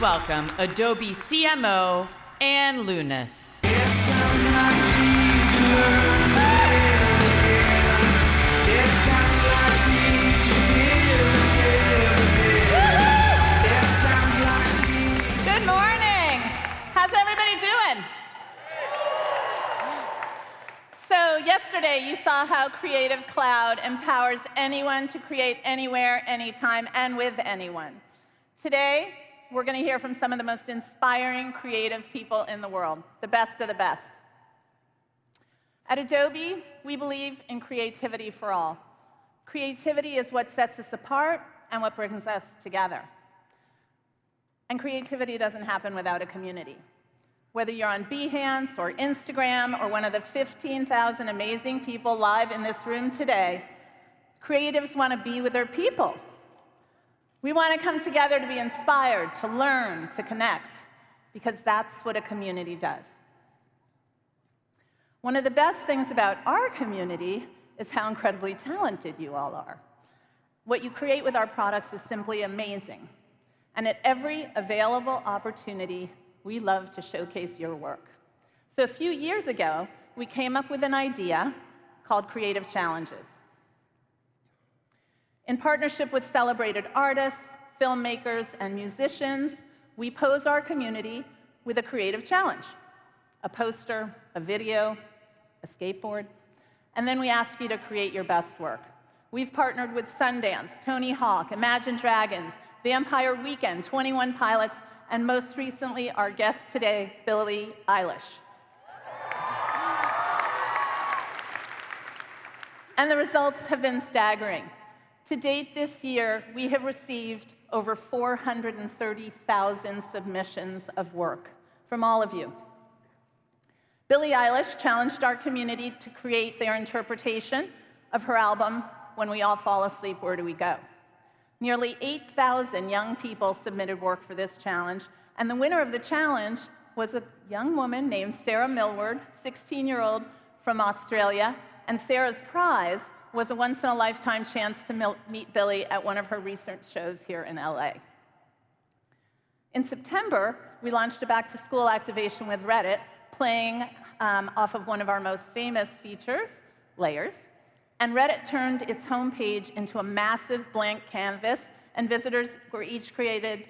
welcome Adobe CMO, Ann Lunas. Good morning. How's everybody doing? So yesterday you saw how Creative Cloud empowers anyone to create anywhere, anytime, and with anyone. Today, we're going to hear from some of the most inspiring creative people in the world, the best of the best. At Adobe, we believe in creativity for all. Creativity is what sets us apart and what brings us together. And creativity doesn't happen without a community. Whether you're on Behance or Instagram or one of the 15,000 amazing people live in this room today, creatives want to be with their people. We want to come together to be inspired, to learn, to connect, because that's what a community does. One of the best things about our community is how incredibly talented you all are. What you create with our products is simply amazing. And at every available opportunity, we love to showcase your work. So a few years ago, we came up with an idea called Creative Challenges. In partnership with celebrated artists, filmmakers, and musicians, we pose our community with a creative challenge: a poster, a video, a skateboard, and then we ask you to create your best work. We've partnered with Sundance, Tony Hawk, Imagine Dragons, Vampire Weekend, 21 Pilots, and most recently, our guest today, Billie Eilish. And the results have been staggering. To date this year, we have received over 430,000 submissions of work from all of you. Billie Eilish challenged our community to create their interpretation of her album, When We All Fall Asleep, Where Do We Go? Nearly 8,000 young people submitted work for this challenge, and the winner of the challenge was a young woman named Sarah Millward, 16-year-old from Australia, and Sarah's prize was a once-in-a-lifetime chance to meet Billie at one of her recent shows here in LA. In September, we launched a back-to-school activation with Reddit, playing off of one of our most famous features, Layers. And Reddit turned its homepage into a massive blank canvas, and visitors were each created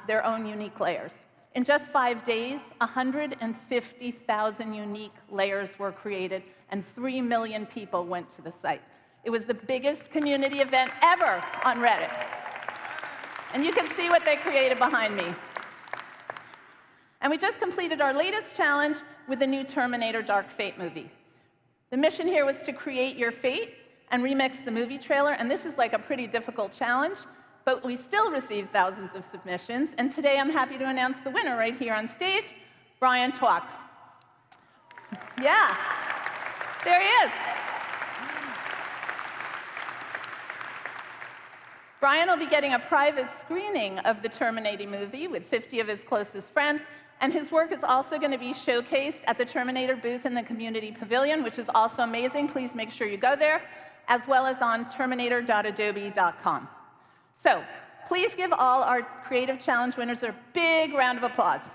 their own unique layers. In just 5 days, 150,000 unique layers were created, and 3 million people went to the site. It was the biggest community event ever on Reddit. And you can see what they created behind me. And we just completed our latest challenge with the new Terminator Dark Fate movie. The mission here was to create your fate and remix the movie trailer, and this is like a pretty difficult challenge, but we still received thousands of submissions, and today I'm happy to announce the winner right here on stage, Brian Twack. Yeah, there he is. Brian will be getting a private screening of the Terminator movie with 50 of his closest friends, and his work is also going to be showcased at the Terminator booth in the Community Pavilion, which is also amazing. Please make sure you go there, as well as on terminator.adobe.com. So please give all our Creative Challenge winners a big round of applause.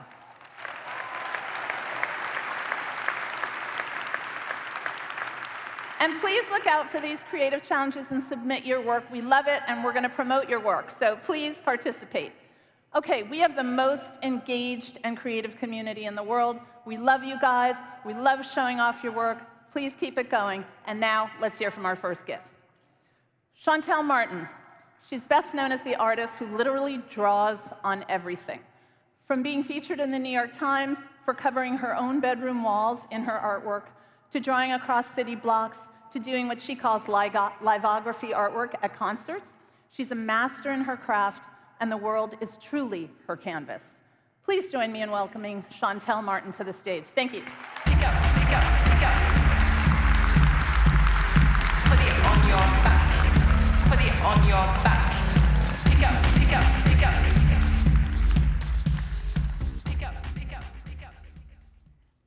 And please look out for these creative challenges and submit your work. We love it, and we're going to promote your work, so please participate. Okay, we have the most engaged and creative community in the world. We love you guys. We love showing off your work. Please keep it going. And now, let's hear from our first guest. Chantel Martin. She's best known as the artist who literally draws on everything. From being featured in the New York Times for covering her own bedroom walls in her artwork, to drawing across city blocks, to doing what she calls liveography artwork at concerts, she's a master in her craft, and the world is truly her canvas. Please join me in welcoming Chantel Martin to the stage. Thank you. Pick up, pick up, pick up. Put it on your back. Put it on your back. Pick up, pick up, pick up. Pick up, pick up, pick up.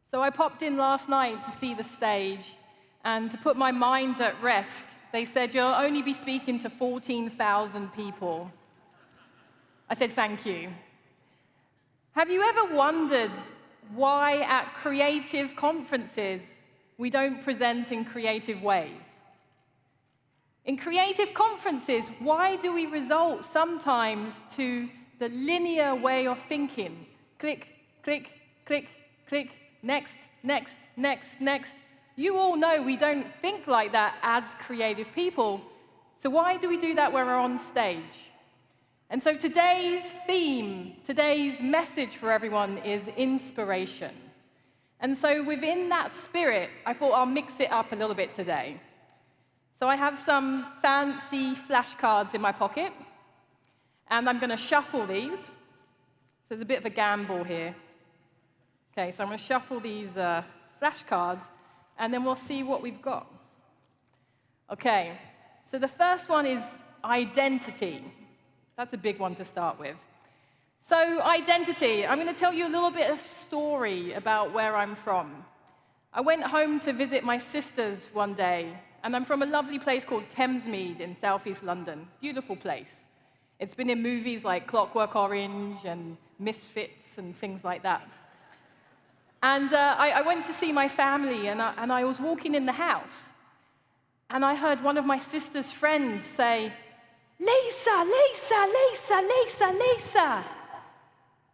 So I popped in last night to see the stage, and to put my mind at rest, they said, you'll only be speaking to 14,000 people. I said, thank you. Have you ever wondered why at creative conferences we don't present in creative ways? In creative conferences, why do we resort sometimes to the linear way of thinking? Click, click, click, click, next, next, next, next. You all know we don't think like that as creative people. So why do we do that when we're on stage? And so today's theme, today's message for everyone is inspiration. And so within that spirit, I thought I'll mix it up a little bit today. So I have some fancy flashcards in my pocket, and I'm going to shuffle these. So there's a bit of a gamble here. Okay, so I'm going to shuffle these flashcards, and then we'll see what we've got. Okay, so the first one is identity. That's a big one to start with. So identity, I'm going to tell you a little bit of story about where I'm from. I went home to visit my sisters one day, and I'm from a lovely place called Thamesmead in southeast London. Beautiful place. It's been in movies like Clockwork Orange and Misfits and things like that. And I went to see my family, and I was walking in the house, and I heard one of my sister's friends say, "Lisa, Lisa, Lisa, Lisa, Lisa,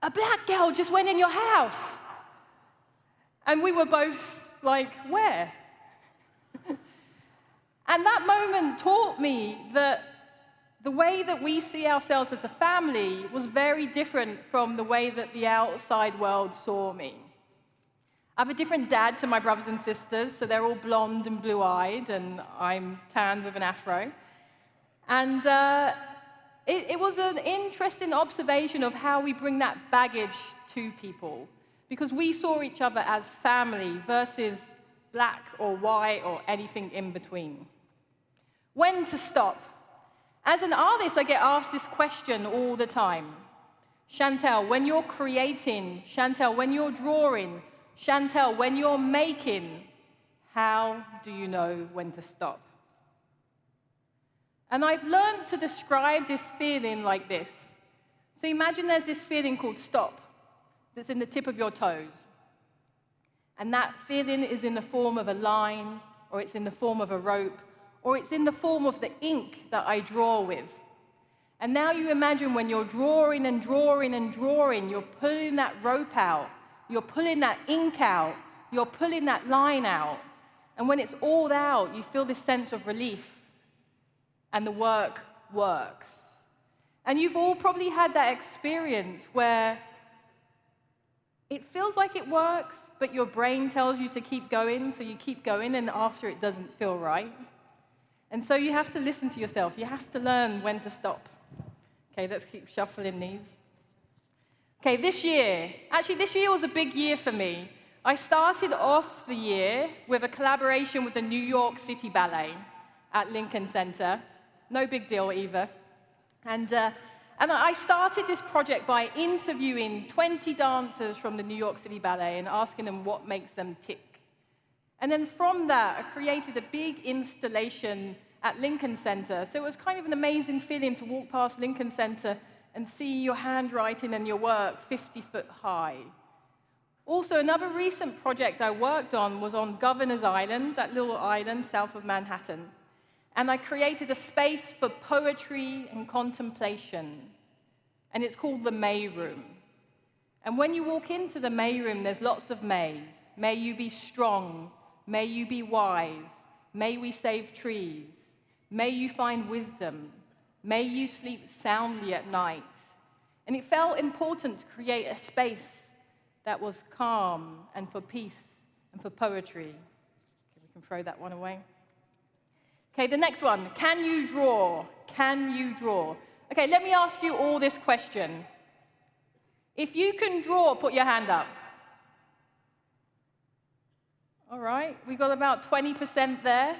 a black girl just went in your house." And we were both like, where? And that moment taught me that the way that we see ourselves as a family was very different from the way that the outside world saw me. I have a different dad to my brothers and sisters, so they're all blonde and blue-eyed, and I'm tanned with an afro. And it was an interesting observation of how we bring that baggage to people, because we saw each other as family versus black or white or anything in between. When to stop? As an artist, I get asked this question all the time. Chantel, when you're creating, Chantel, when you're drawing, Chantel, when you're making, how do you know when to stop? And I've learned to describe this feeling like this. So imagine there's this feeling called stop that's in the tip of your toes. And that feeling is in the form of a line, or it's in the form of a rope, or it's in the form of the ink that I draw with. And now you imagine when you're drawing and drawing and drawing, you're pulling that rope out, you're pulling that ink out, you're pulling that line out. And when it's all out, you feel this sense of relief, and the work works. And you've all probably had that experience where it feels like it works, but your brain tells you to keep going, so you keep going, and after it doesn't feel right. And so you have to listen to yourself. You have to learn when to stop. Okay, let's keep shuffling these. Okay, this year was a big year for me. I started off the year with a collaboration with the New York City Ballet at Lincoln Center. No big deal either. And I started this project by interviewing 20 dancers from the New York City Ballet and asking them what makes them tick. And then from that, I created a big installation at Lincoln Center. So it was kind of an amazing feeling to walk past Lincoln Center and see your handwriting and your work 50 foot high. Also, another recent project I worked on was on Governor's Island, that little island south of Manhattan. And I created a space for poetry and contemplation. And it's called the Mailroom. And when you walk into the Mailroom, there's lots of mays. May you be strong. May you be wise. May we save trees. May you find wisdom. May you sleep soundly at night. And it felt important to create a space that was calm and for peace and for poetry. Okay, we can throw that one away. Okay, the next one. Can you draw? Can you draw? Okay, let me ask you all this question. If you can draw, put your hand up. All right, we got about 20% there.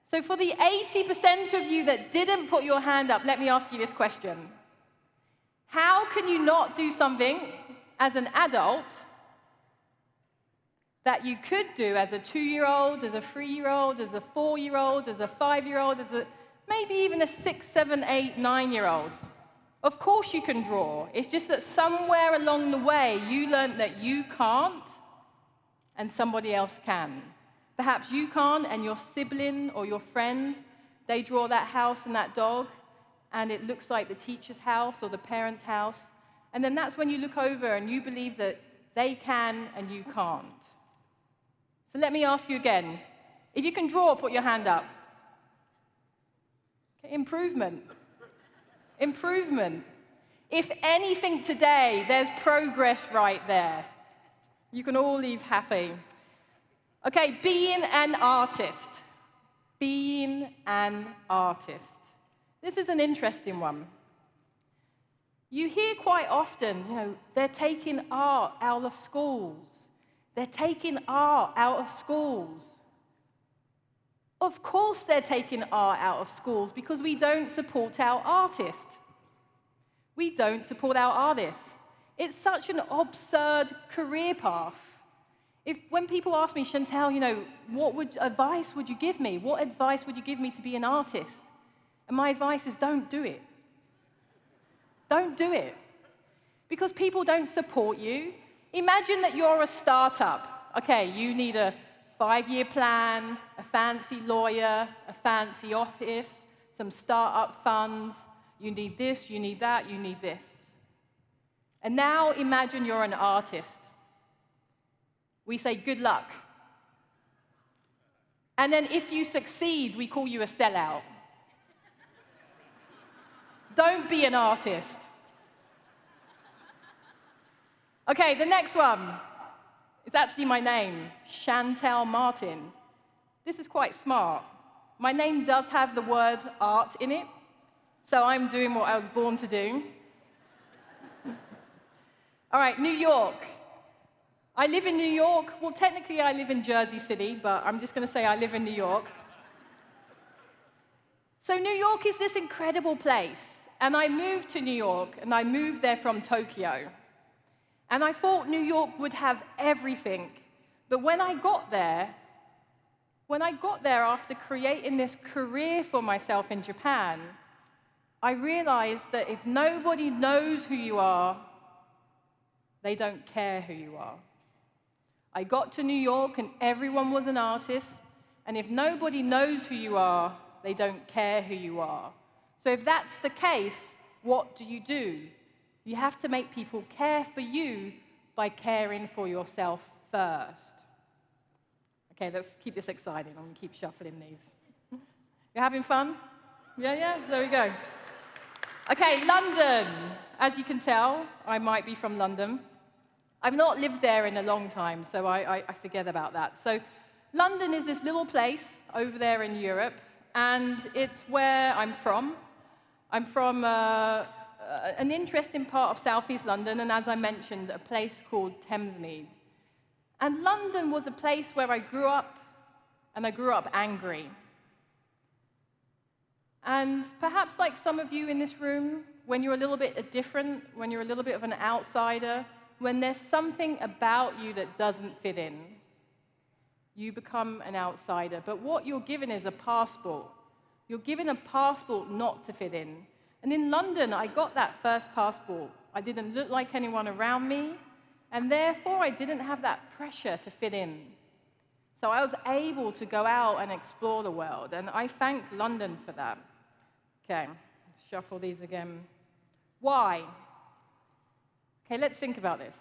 So for the 80% of you that didn't put your hand up, let me ask you this question. How can you not do something as an adult that you could do as a 2-year-old, as a 3-year-old, as a 4-year-old, as a 5-year-old, as a maybe even a 6, 7, 8, 9-year-old? Of course you can draw. It's just that somewhere along the way, you learned that you can't and somebody else can. Perhaps you can't and your sibling or your friend, they draw that house and that dog, and it looks like the teacher's house or the parent's house. And then that's when you look over and you believe that they can and you can't. So let me ask you again. If you can draw, put your hand up. Okay, improvement. Improvement. If anything today, there's progress right there. You can all leave happy. Okay, being an artist. Being an artist. This is an interesting one. You hear quite often, they're taking art out of schools. They're taking art out of schools. Of course they're taking art out of schools because we don't support our artists. We don't support our artists. It's such an absurd career path. When people ask me, Chantel, what advice would you give me? What advice would you give me to be an artist? And my advice is don't do it. Don't do it. Because people don't support you. Imagine that you're a startup. Okay, you need a 5-year plan, a fancy lawyer, a fancy office, some startup funds. You need this, you need that, you need this. And now imagine you're an artist. We say, good luck. And then if you succeed, we call you a sellout. Don't be an artist. Okay, the next one. It's actually my name, Chantel Martin. This is quite smart. My name does have the word art in it, so I'm doing what I was born to do. All right, New York. I live in New York. Well, technically I live in Jersey City, but I'm just going to say I live in New York. So New York is this incredible place. And I moved to New York, and I moved there from Tokyo. And I thought New York would have everything. But when I got there after creating this career for myself in Japan, I realized that if nobody knows who you are, they don't care who you are. I got to New York, and everyone was an artist. And if nobody knows who you are, they don't care who you are. So if that's the case, what do? You have to make people care for you by caring for yourself first. Okay, let's keep this exciting. I'm going to keep shuffling these. You're having fun? Yeah, there we go. Okay, London. As you can tell, I might be from London. I've not lived there in a long time, so I forget about that. So London is this little place over there in Europe, and it's where I'm from. I'm from an interesting part of southeast London, and as I mentioned, a place called Thamesmead. And London was a place where I grew up, and I grew up angry. And perhaps like some of you in this room, when you're a little bit different, when you're a little bit of an outsider, when there's something about you that doesn't fit in, you become an outsider. But what you're given is a passport. You're given a passport not to fit in. And in London, I got that first passport. I didn't look like anyone around me, and therefore I didn't have that pressure to fit in. So I was able to go out and explore the world, and I thank London for that. Okay, let's shuffle these again. Why? Okay, let's think about this.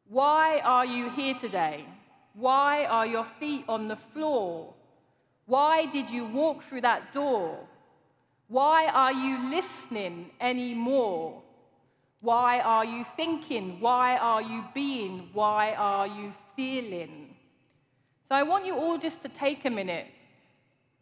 Why are you here today? Why are your feet on the floor? Why did you walk through that door? Why are you listening anymore? Why are you thinking? Why are you being? Why are you feeling? So I want you all just to take a minute.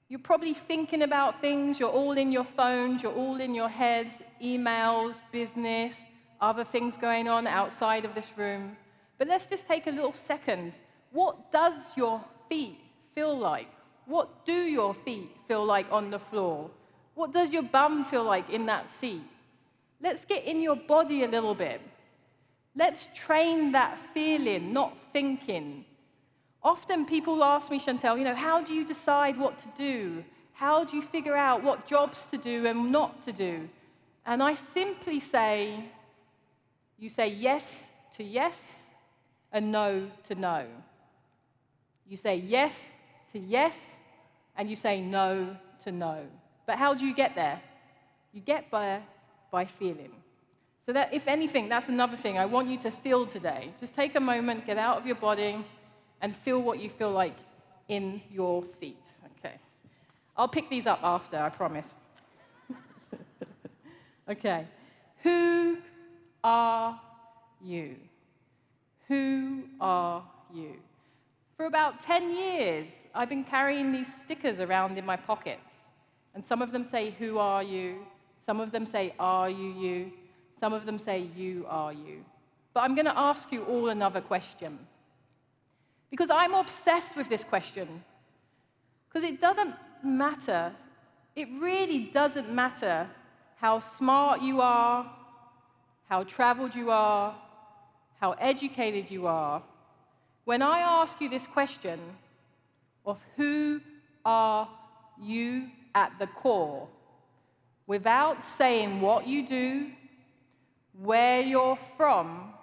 You're probably thinking about things. You're all in your phones. You're all in your heads, emails, business, other things going on outside of this room. But let's just take a little second. What does your feet feel like? What do your feet feel like on the floor? What does your bum feel like in that seat? Let's get in your body a little bit. Let's train that feeling, not thinking. Often people ask me, Chantel, how do you decide what to do? How do you figure out what jobs to do and not to do? And I simply say, you say yes to yes and no to no. You say yes to yes and you say no to no. But how do you get there? You get there by feeling. So that, if anything, that's another thing I want you to feel today. Just take a moment, get out of your body, and feel what you feel like in your seat. Okay. I'll pick these up after, I promise. Okay. Who are you? Who are you? For about 10 years, I've been carrying these stickers around in my pockets. And some of them say, who are you? Some of them say, are you you? Some of them say, you are you. But I'm going to ask you all another question. Because I'm obsessed with this question. Because it doesn't matter, it really doesn't matter how smart you are, how traveled you are, how educated you are. When I ask you this question of who are you at the core, without saying what you do, where you're from,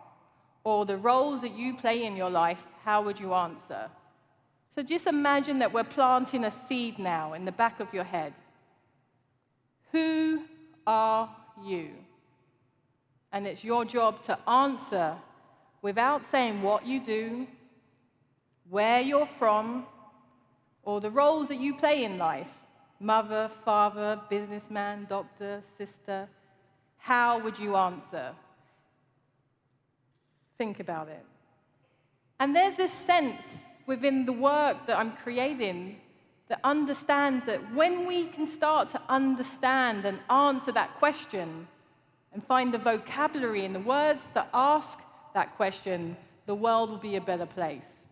or the roles that you play in your life, how would you answer? So just imagine that we're planting a seed now in the back of your head. Who are you? And it's your job to answer without saying what you do, where you're from, or the roles that you play in life. Mother, father, businessman, doctor, sister. How would you answer? Think about it. And there's this sense within the work that I'm creating that understands that when we can start to understand and answer that question and find the vocabulary and the words to ask that question, the world will be a better place.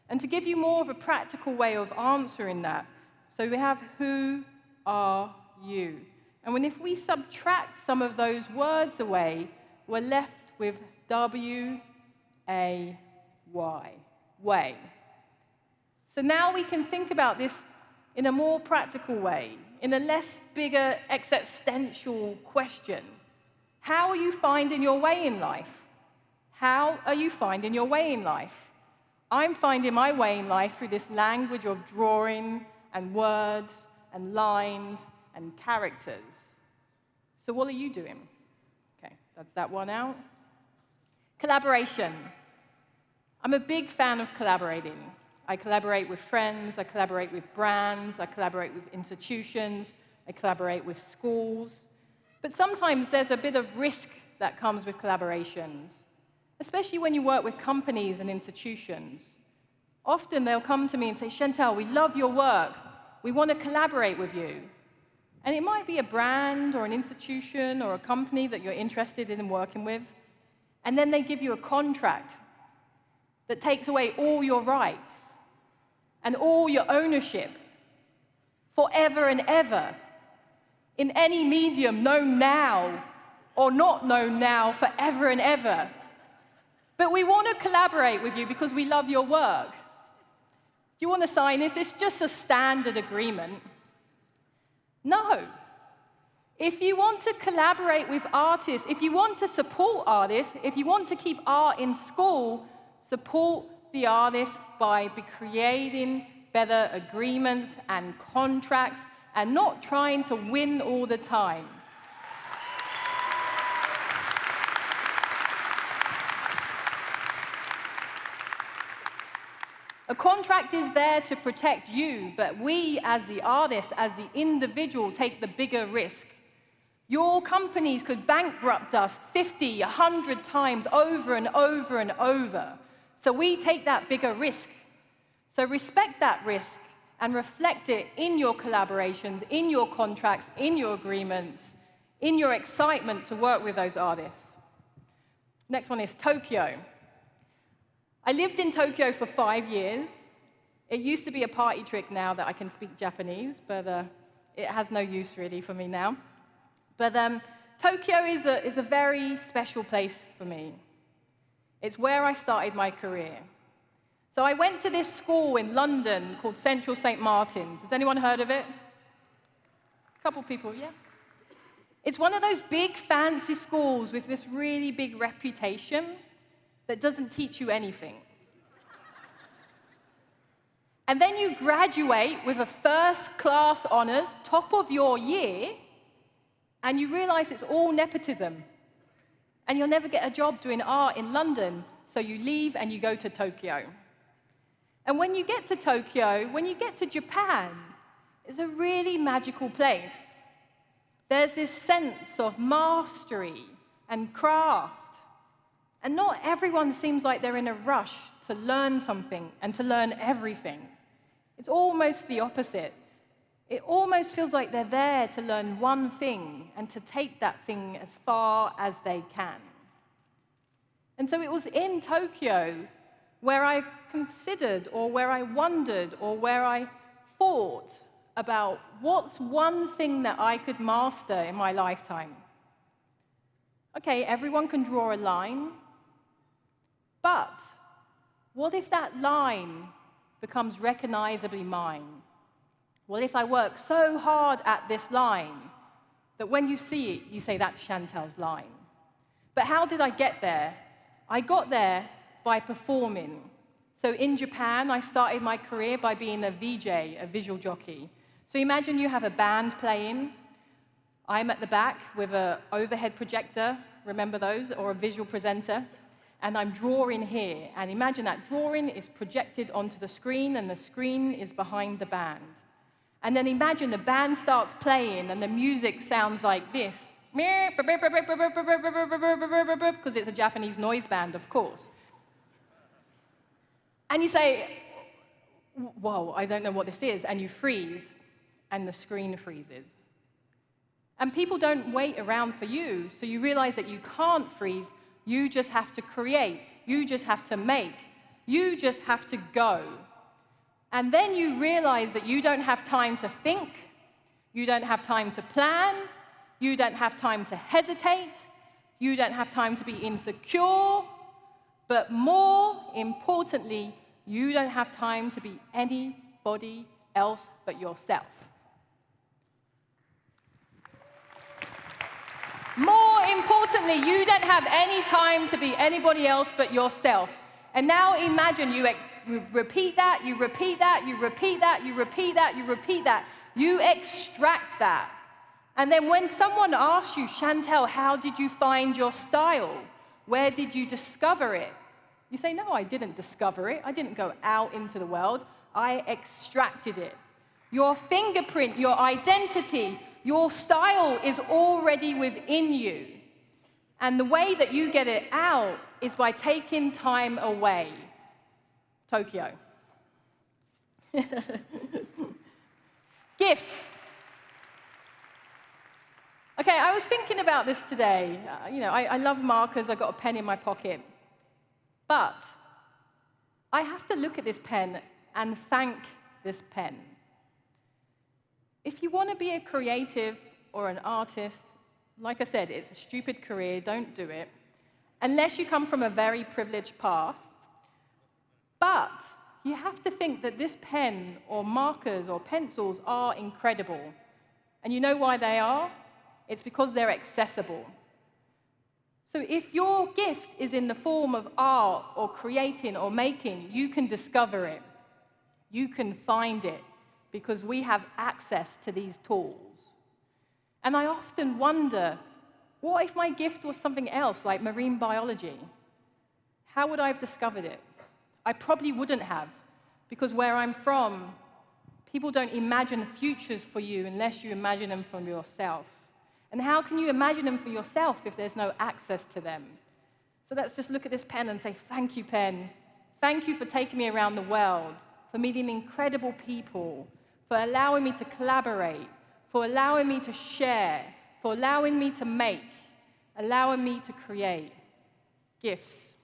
And to give you more of a practical way of answering that, so we have who are you? And if we subtract some of those words away, we're left with W-A-Y, way. So now we can think about this in a more practical way, in a less bigger existential question. How are you finding your way in life? How are you finding your way in life? I'm finding my way in life through this language of drawing and words and lines and characters. So what are you doing? Okay, that's that one out. Collaboration. I'm a big fan of collaborating. I collaborate with friends, I collaborate with brands, I collaborate with institutions, I collaborate with schools. But sometimes there's a bit of risk that comes with collaborations, especially when you work with companies and institutions. Often they'll come to me and say, Chantel, we love your work. We want to collaborate with you. And it might be a brand or an institution or a company that you're interested in working with. And then they give you a contract that takes away all your rights and all your ownership forever and ever in any medium known now or not known now forever and ever. But we want to collaborate with you because we love your work. Do you want to sign this? It's just a standard agreement. No. If you want to collaborate with artists, if you want to support artists, if you want to keep art in school, support the artists by creating better agreements and contracts and not trying to win all the time. A contract is there to protect you, but we, as the artist, as the individual, take the bigger risk. Your companies could bankrupt us 50, 100 times over and over and over. So we take that bigger risk. So respect that risk and reflect it in your collaborations, in your contracts, in your agreements, in your excitement to work with those artists. Next one is Tokyo. I lived in Tokyo for 5 years. It used to be a party trick now that I can speak Japanese, but it has no use really for me now. But Tokyo is a very special place for me. It's where I started my career. So I went to this school in London called Central St. Martin's. Has anyone heard of it? A couple people, yeah? It's one of those big fancy schools with this really big reputation that doesn't teach you anything. And then you graduate with a first-class honors, top of your year, and you realize it's all nepotism. And you'll never get a job doing art in London, so you leave and you go to Tokyo. And when you get to Tokyo, when you get to Japan, it's a really magical place. There's this sense of mastery and craft. And not everyone seems like they're in a rush to learn something and to learn everything. It's almost the opposite. It almost feels like they're there to learn one thing and to take that thing as far as they can. And so it was in Tokyo where I considered, or where I wondered, or where I thought about what's one thing that I could master in my lifetime. Okay, everyone can draw a line, but what if that line becomes recognizably mine? What if I work so hard at this line that when you see it, you say, that's Shantell's line? But how did I get there? I got there by performing. So in Japan, I started my career by being a VJ, a visual jockey. So imagine you have a band playing. I'm at the back with an overhead projector, remember those, or a visual presenter, and I'm drawing here. And imagine that drawing is projected onto the screen, and the screen is behind the band. And then imagine the band starts playing, and the music sounds like this, because it's a Japanese noise band, of course. And you say, whoa, I don't know what this is, and you freeze, and the screen freezes. And people don't wait around for you, so you realize that you can't freeze, you just have to create, you just have to make, you just have to go. And then you realize that you don't have time to think, you don't have time to plan, you don't have time to hesitate, you don't have time to be insecure, but more importantly, you don't have time to be anybody else but yourself. More importantly, you don't have any time to be anybody else but yourself. And now imagine you repeat that, you repeat that, you repeat that, you repeat that, you repeat that. You extract that. And then when someone asks you, Shantell, how did you find your style? Where did you discover it? You say, no, I didn't discover it. I didn't go out into the world. I extracted it. Your fingerprint, your identity, your style is already within you. And the way that you get it out is by taking time away. Tokyo. Gifts. Okay, I was thinking about this today. I love markers. I've got a pen in my pocket. But I have to look at this pen and thank this pen. If you want to be a creative or an artist, like I said, it's a stupid career, don't do it, unless you come from a very privileged path. But you have to think that this pen or markers or pencils are incredible. And you know why they are? It's because they're accessible. So if your gift is in the form of art or creating or making, you can discover it. You can find it because we have access to these tools. And I often wonder, what if my gift was something else, like marine biology? How would I have discovered it? I probably wouldn't have, because where I'm from, people don't imagine futures for you unless you imagine them for yourself. And how can you imagine them for yourself if there's no access to them? So let's just look at this pen and say, thank you, pen. Thank you for taking me around the world, for meeting incredible people, for allowing me to collaborate, for allowing me to share, for allowing me to make, allowing me to create. Gifts.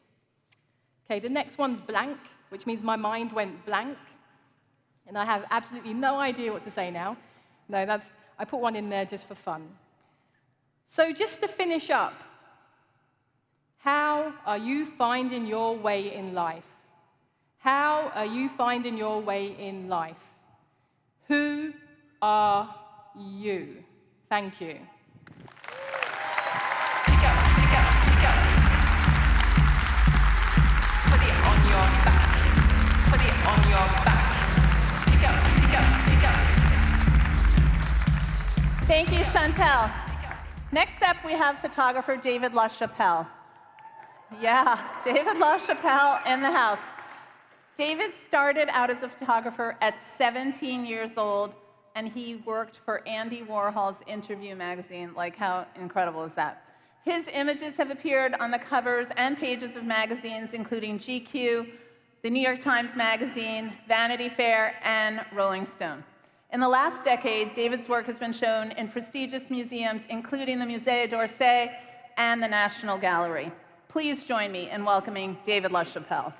Okay, the next one's blank, which means my mind went blank. And I have absolutely no idea what to say now. No, I put one in there just for fun. So just to finish up, how are you finding your way in life? How are you finding your way in life? Who are you? Thank you. your back. Pick up, pick up, pick up. Thank you, Shantell. Next up, we have photographer David LaChapelle. Yeah, David LaChapelle in the house. David started out as a photographer at 17 years old, and he worked for Andy Warhol's Interview magazine. Like, how incredible is that? His images have appeared on the covers and pages of magazines, including GQ, the New York Times Magazine, Vanity Fair, and Rolling Stone. In the last decade, David's work has been shown in prestigious museums, including the Musée d'Orsay and the National Gallery. Please join me in welcoming David LaChapelle.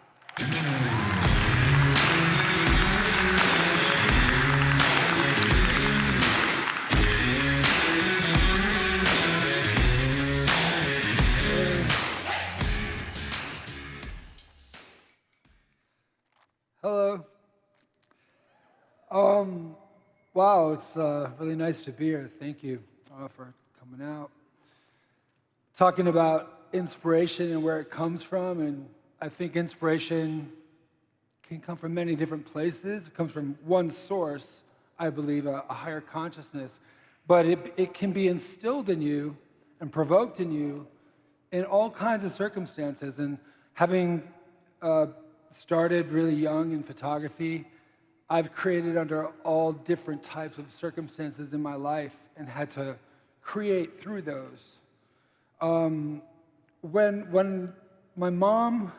Hello. Wow, it's really nice to be here. Thank you for coming out. Talking about inspiration and where it comes from, and I think inspiration can come from many different places. It comes from one source, I believe, a higher consciousness, but it can be instilled in you and provoked in you in all kinds of circumstances. And having started really young in photography, I've created under all different types of circumstances in my life and had to create through those. When my mom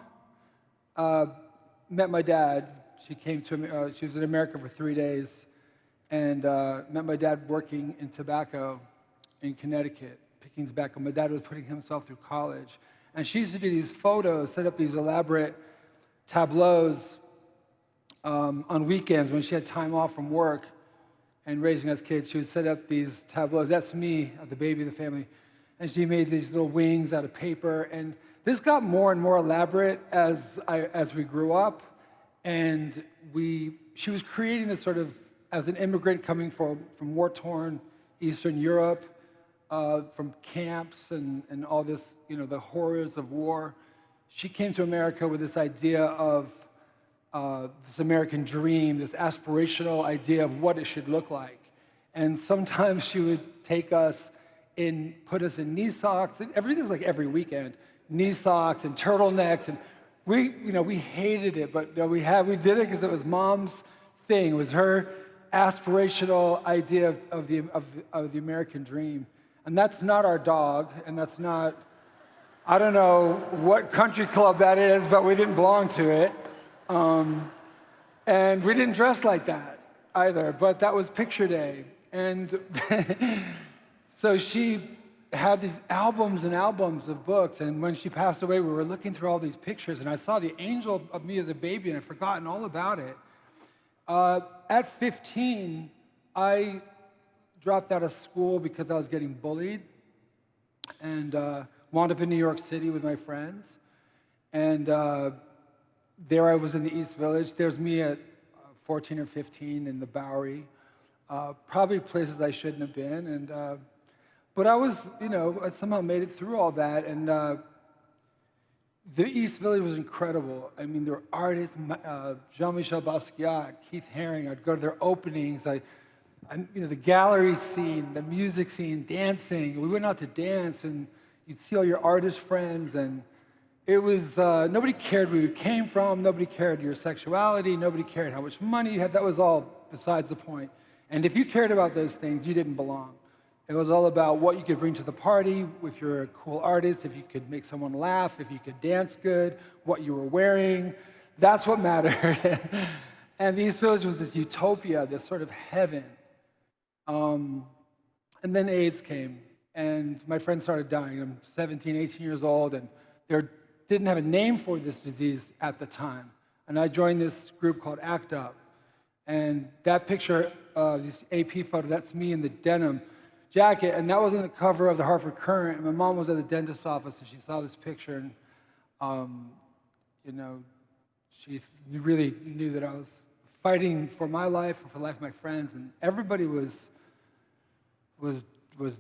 met my dad, she came to she was in America for 3 days, and met my dad working in tobacco in Connecticut, picking tobacco. My dad was putting himself through college, and she used to do these photos, set up these elaborate tableaus on weekends when she had time off from work and raising us kids. She would set up these tableaus. That's me, the baby of the family. And she made these little wings out of paper. And this got more and more elaborate as we grew up. And she was creating this sort of, as an immigrant coming from war-torn Eastern Europe, from camps and all this, the horrors of war. She came to America with this idea of this American dream, this aspirational idea of what it should look like. And sometimes she would take us put us in knee socks. Everything was like every weekend, knee socks and turtlenecks. And we hated it, but we did it because it was Mom's thing. It was her aspirational idea of the American dream. And that's not our dog, and that's not, I don't know what country club that is, but we didn't belong to it. And we didn't dress like that either, but that was picture day. And so she had these albums and albums of books, and when she passed away, we were looking through all these pictures, and I saw the angel of me as a baby, and I'd forgotten all about it. At 15, I dropped out of school because I was getting bullied, and wound up in New York City with my friends. And there I was in the East Village. There's me at 14 or 15 in the Bowery, probably places I shouldn't have been. And but I was, I somehow made it through all that. And the East Village was incredible. I mean, there were artists, Jean-Michel Basquiat, Keith Haring. I'd go to their openings. The gallery scene, the music scene, dancing. We went out to dance, and you'd see all your artist friends, and it was, nobody cared where you came from, nobody cared your sexuality, nobody cared how much money you had. That was all besides the point. And if you cared about those things, you didn't belong. It was all about what you could bring to the party, if you're a cool artist, if you could make someone laugh, if you could dance good, what you were wearing. That's what mattered. And the East Village was this utopia, this sort of heaven. And then AIDS came, and my friend started dying. I'm 17, 18 years old, and they didn't have a name for this disease at the time. And I joined this group called ACT UP. And that picture, this AP photo, that's me in the denim jacket, and that was on the cover of the Hartford Courant. And my mom was at the dentist's office, and she saw this picture, and she really knew that I was fighting for my life and for the life of my friends, and everybody was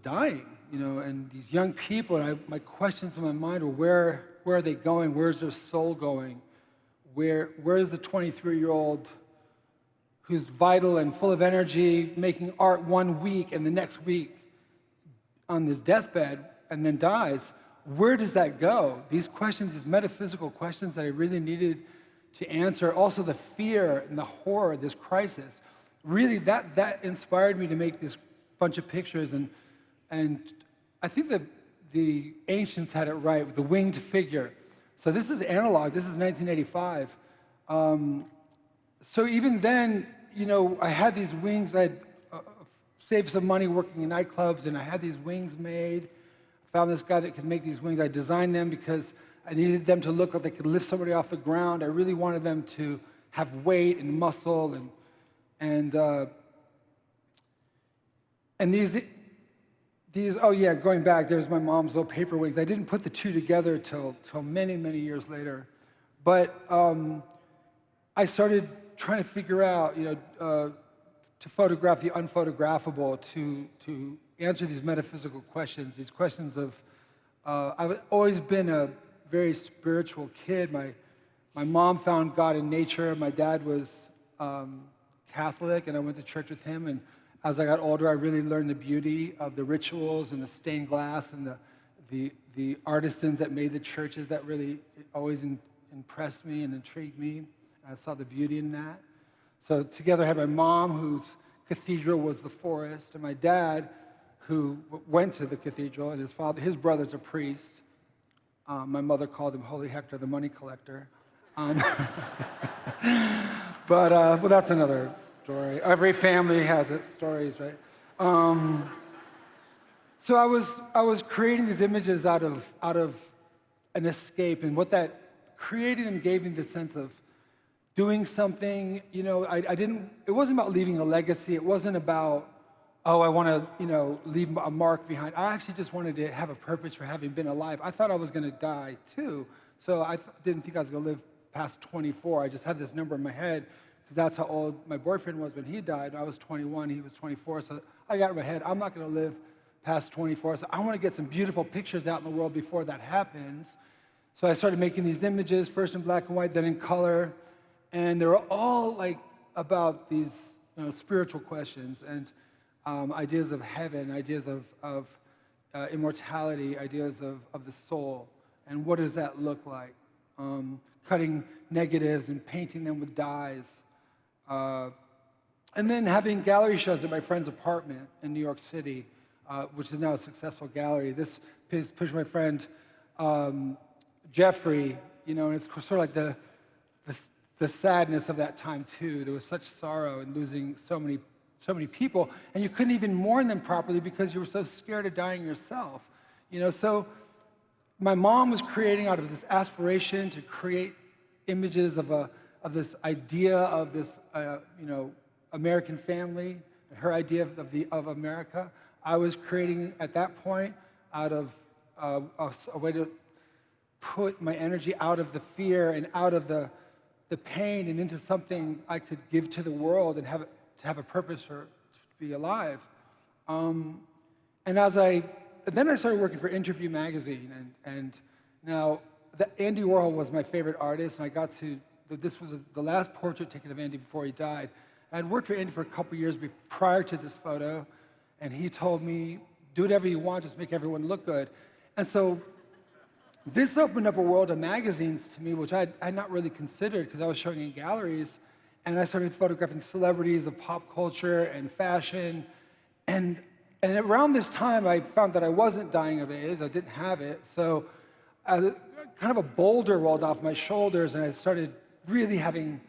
dying, and these young people, and my questions in my mind were, where are they going? Where's their soul going? Where is the 23-year-old who's vital and full of energy, making art 1 week and the next week on his deathbed and then dies, where does that go? These questions, these metaphysical questions that I really needed to answer, also the fear and the horror, this crisis, really that inspired me to make this bunch of pictures. And I think that the ancients had it right with the winged figure. So this is analog, this is 1985. So even then, I had these wings. I had saved some money working in nightclubs, and I had these wings made. I found this guy that could make these wings. I designed them because I needed them to look like they could lift somebody off the ground. I really wanted them to have weight and muscle, and these. Oh yeah, going back, there's my mom's little paper wings. I didn't put the two together till many, many years later, but I started trying to figure out, to photograph the unphotographable, to answer these metaphysical questions, these questions of, I've always been a very spiritual kid. My mom found God in nature. My dad was Catholic, and I went to church with him. And as I got older, I really learned the beauty of the rituals and the stained glass and the artisans that made the churches. That really always impressed me and intrigued me. I saw the beauty in that. So together I had my mom, whose cathedral was the forest, and my dad, who went to the cathedral, and his brother's a priest. My mother called him Holy Hector, the money collector. But that's another story. Every family has its stories, right? So I was creating these images out of an escape, and what that creating them gave me the sense of doing something. It wasn't about leaving a legacy. It wasn't about, I want to, leave a mark behind. I actually just wanted to have a purpose for having been alive. I thought I was going to die too, so I didn't think I was going to live past 24. I just had this number in my head because that's how old my boyfriend was when he died. I was 21, he was 24, so I got in my head, I'm not going to live past 24, so I want to get some beautiful pictures out in the world before that happens. So I started making these images, first in black and white, then in color, and they were all about these spiritual questions and ideas of heaven, ideas of immortality, ideas of the soul, and what does that look like? Cutting negatives and painting them with dyes. And then having gallery shows at my friend's apartment in New York City, which is now a successful gallery. This picture of my friend Jeffrey, and it's sort of like the sadness of that time too. There was such sorrow in losing so many people, and you couldn't even mourn them properly because you were so scared of dying yourself. So my mom was creating out of this aspiration to create images of this idea of this American family, her idea of America. I was creating at that point out of a way to put my energy out of the fear and out of the pain and into something I could give to the world and have a purpose to be alive. And then I started working for Interview magazine, and now Andy Warhol was my favorite artist, and this was the last portrait taken of Andy before he died. I'd worked for Andy for a couple years prior to this photo, and he told me, do whatever you want, just make everyone look good. And so this opened up a world of magazines to me, which I had not really considered because I was showing in galleries, and I started photographing celebrities of pop culture and fashion. And around this time, I found that I wasn't dying of AIDS. I didn't have it. So kind of a boulder rolled off my shoulders, and I started really having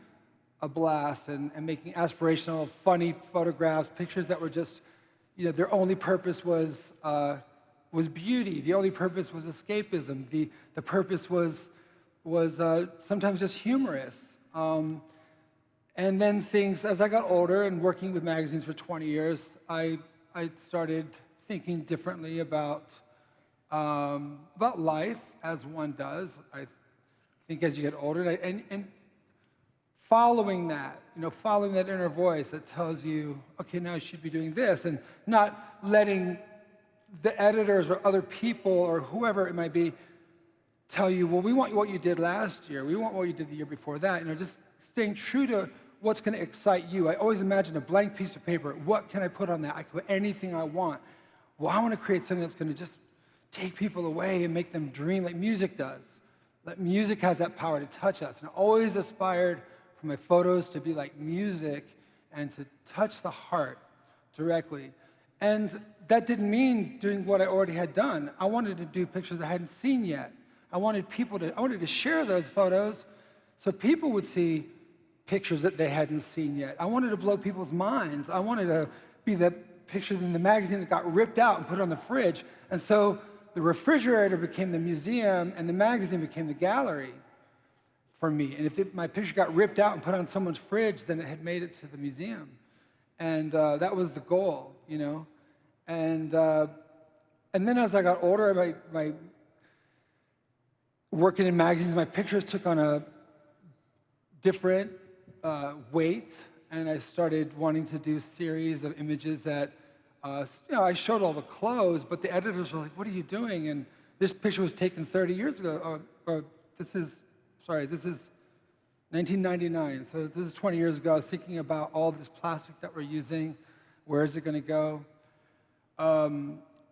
a blast and making aspirational, funny photographs, pictures that were just, their only purpose was beauty. The only purpose was escapism. The purpose was sometimes just humorous. And then things, as I got older and working with magazines for 20 years, I started thinking differently about life, as one does. I think as you get older, and following that inner voice that tells you, okay, now you should be doing this, and not letting the editors or other people or whoever it might be tell you, well, we want what you did last year. We want what you did the year before that. Just staying true to what's going to excite you? I always imagine a blank piece of paper. What can I put on that? I can put anything I want. Well, I want to create something that's going to just take people away and make them dream like music does. Like music has that power to touch us. And I always aspired for my photos to be like music and to touch the heart directly. And that didn't mean doing what I already had done. I wanted to do pictures I hadn't seen yet. I wanted to share those photos so people would see pictures that they hadn't seen yet. I wanted to blow people's minds. I wanted to be the pictures in the magazine that got ripped out and put on the fridge. And so the refrigerator became the museum and the magazine became the gallery for me. And if my picture got ripped out and put on someone's fridge, then it had made it to the museum. And that was the goal, you know. And then as I got older, my working in magazines, my pictures took on a different weight, and I started wanting to do series of images that, I showed all the clothes, but the editors were like, "What are you doing?" And this picture was taken 30 years ago. This is 1999, so this is 20 years ago. I was thinking about all this plastic that we're using. Where is it going to go?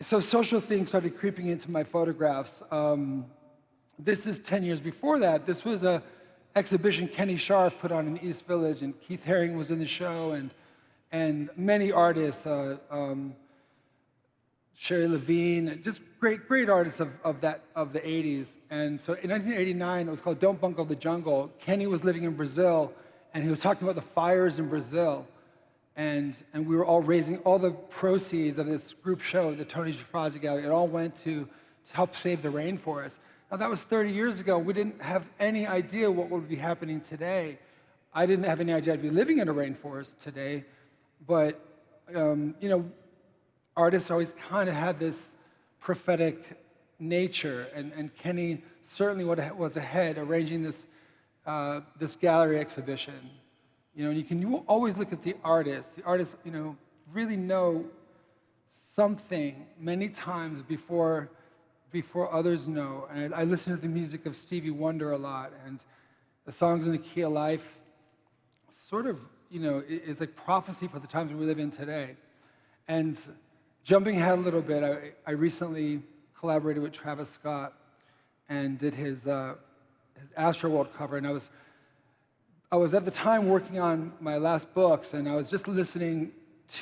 So social things started creeping into my photographs. This is 10 years before that. This was a exhibition Kenny Scharf put on in the East Village, and Keith Haring was in the show, and many artists, Sherry Levine, just great artists of the 80s. And so in 1989, it was called Don't Bungle the Jungle. Kenny was living in Brazil, and he was talking about the fires in Brazil. And we were all raising all the proceeds of this group show, the Tony Shafrazi Gallery. It all went to help save the rainforest. Now, that was 30 years ago. We didn't have any idea what would be happening today. I didn't have any idea I'd be living in a rainforest today. But, artists always kind of had this prophetic nature. And Kenny certainly was ahead arranging this gallery exhibition. And you can always look at the artists. The artists, really know something many times before others know. And I listen to the music of Stevie Wonder a lot, and the songs in the Key of Life sort of, is like prophecy for the times we live in today. And jumping ahead a little bit, I recently collaborated with Travis Scott and did his Astroworld cover, and I was at the time working on my last books, and I was just listening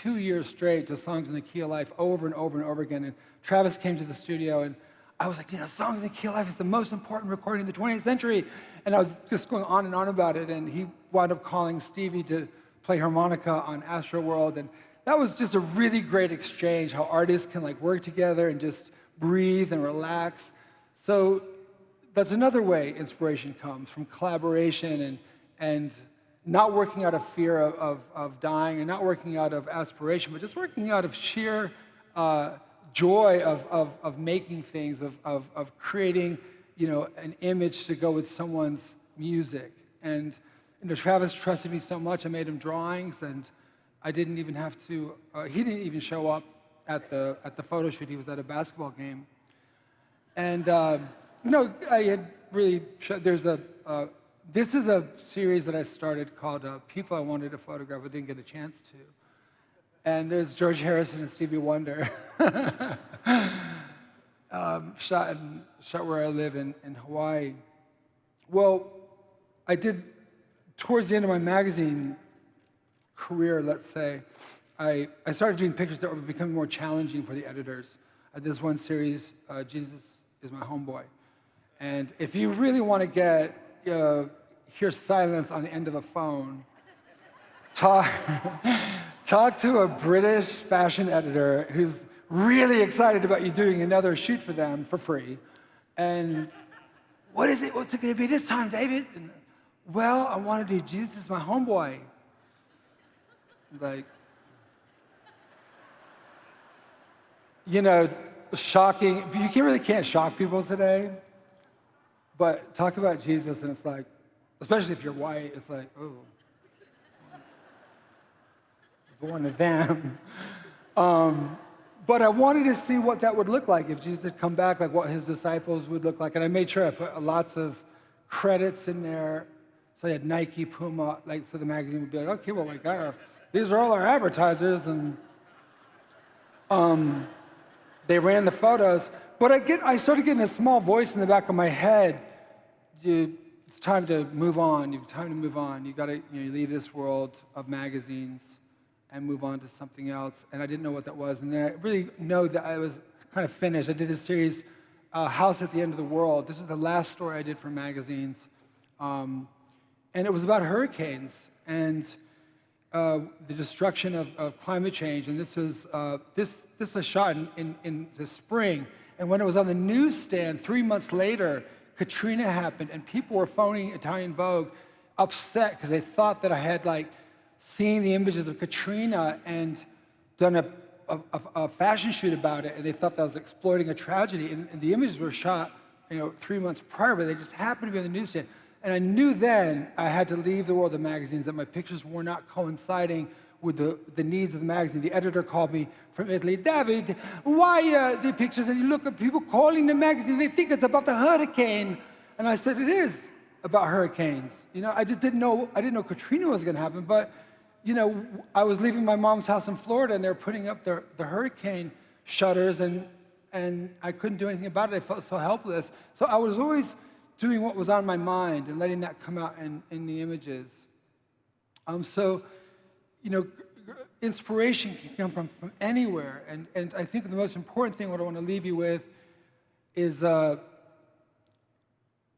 2 years straight to songs in the Key of Life over and over and over again. And Travis came to the studio, and I was like, songs in the Key of Life is the most important recording of the 20th century. And I was just going on and on about it, and he wound up calling Stevie to play harmonica on Astroworld. And that was just a really great exchange, how artists can work together and just breathe and relax. So that's another way inspiration comes, from collaboration and not working out of fear of dying, and not working out of aspiration, but just working out of sheer joy of making things, of creating, an image to go with someone's music. And Travis trusted me so much. I made him drawings, and I didn't even have to. He didn't even show up at the photo shoot. He was at a basketball game, and I had really. This is a series that I started called People I Wanted to Photograph but didn't get a chance to. And there's George Harrison and Stevie Wonder shot where I live in Hawaii. Well, I did, towards the end of my magazine career, let's say, I started doing pictures that were becoming more challenging for the editors. I did this one series, Jesus is My Homeboy. And if you really want to hear silence on the end of a phone, talk to a British fashion editor who's really excited about you doing another shoot for them for free. And what is it? What's it going to be this time, David? And, well, I want to do Jesus is My Homeboy. Shocking. You really can't shock people today. But talk about Jesus, and it's like, especially if you're white, it's like, oh, it's one of them. But I wanted to see what that would look like if Jesus had come back, what his disciples would look like. And I made sure I put lots of credits in there So you had Nike, Puma, so the magazine would be like, okay, well, these are all our advertisers, and they ran the photos. But I started getting a small voice in the back of my head. It's time to move on. It's time to move on. You got to you leave this world of magazines and move on to something else. And I didn't know what that was. And then I really know that I was kind of finished. I did this series, House at the End of the World. This is the last story I did for magazines. And it was about hurricanes and the destruction of climate change. And this is a shot in the spring. And when it was on the newsstand 3 months later, Katrina happened, and people were phoning Italian Vogue upset because they thought that I had seen the images of Katrina and done a fashion shoot about it, and they thought that I was exploiting a tragedy. And the images were shot 3 months prior, but they just happened to be on the newsstand. And I knew then I had to leave the world of magazines, that my pictures were not coinciding with the needs of the magazine. The editor called me from Italy. David, why the pictures? And you look at people calling the magazine, they think it's about the hurricane. And I said, it is about hurricanes. I just didn't know Katrina was going to happen. But, I was leaving my mom's house in Florida, and they were putting up the hurricane shutters, and I couldn't do anything about it. I felt so helpless. So I was always doing what was on my mind and letting that come out in the images. Inspiration can come from anywhere. And I think the most important thing, what I want to leave you with, is, I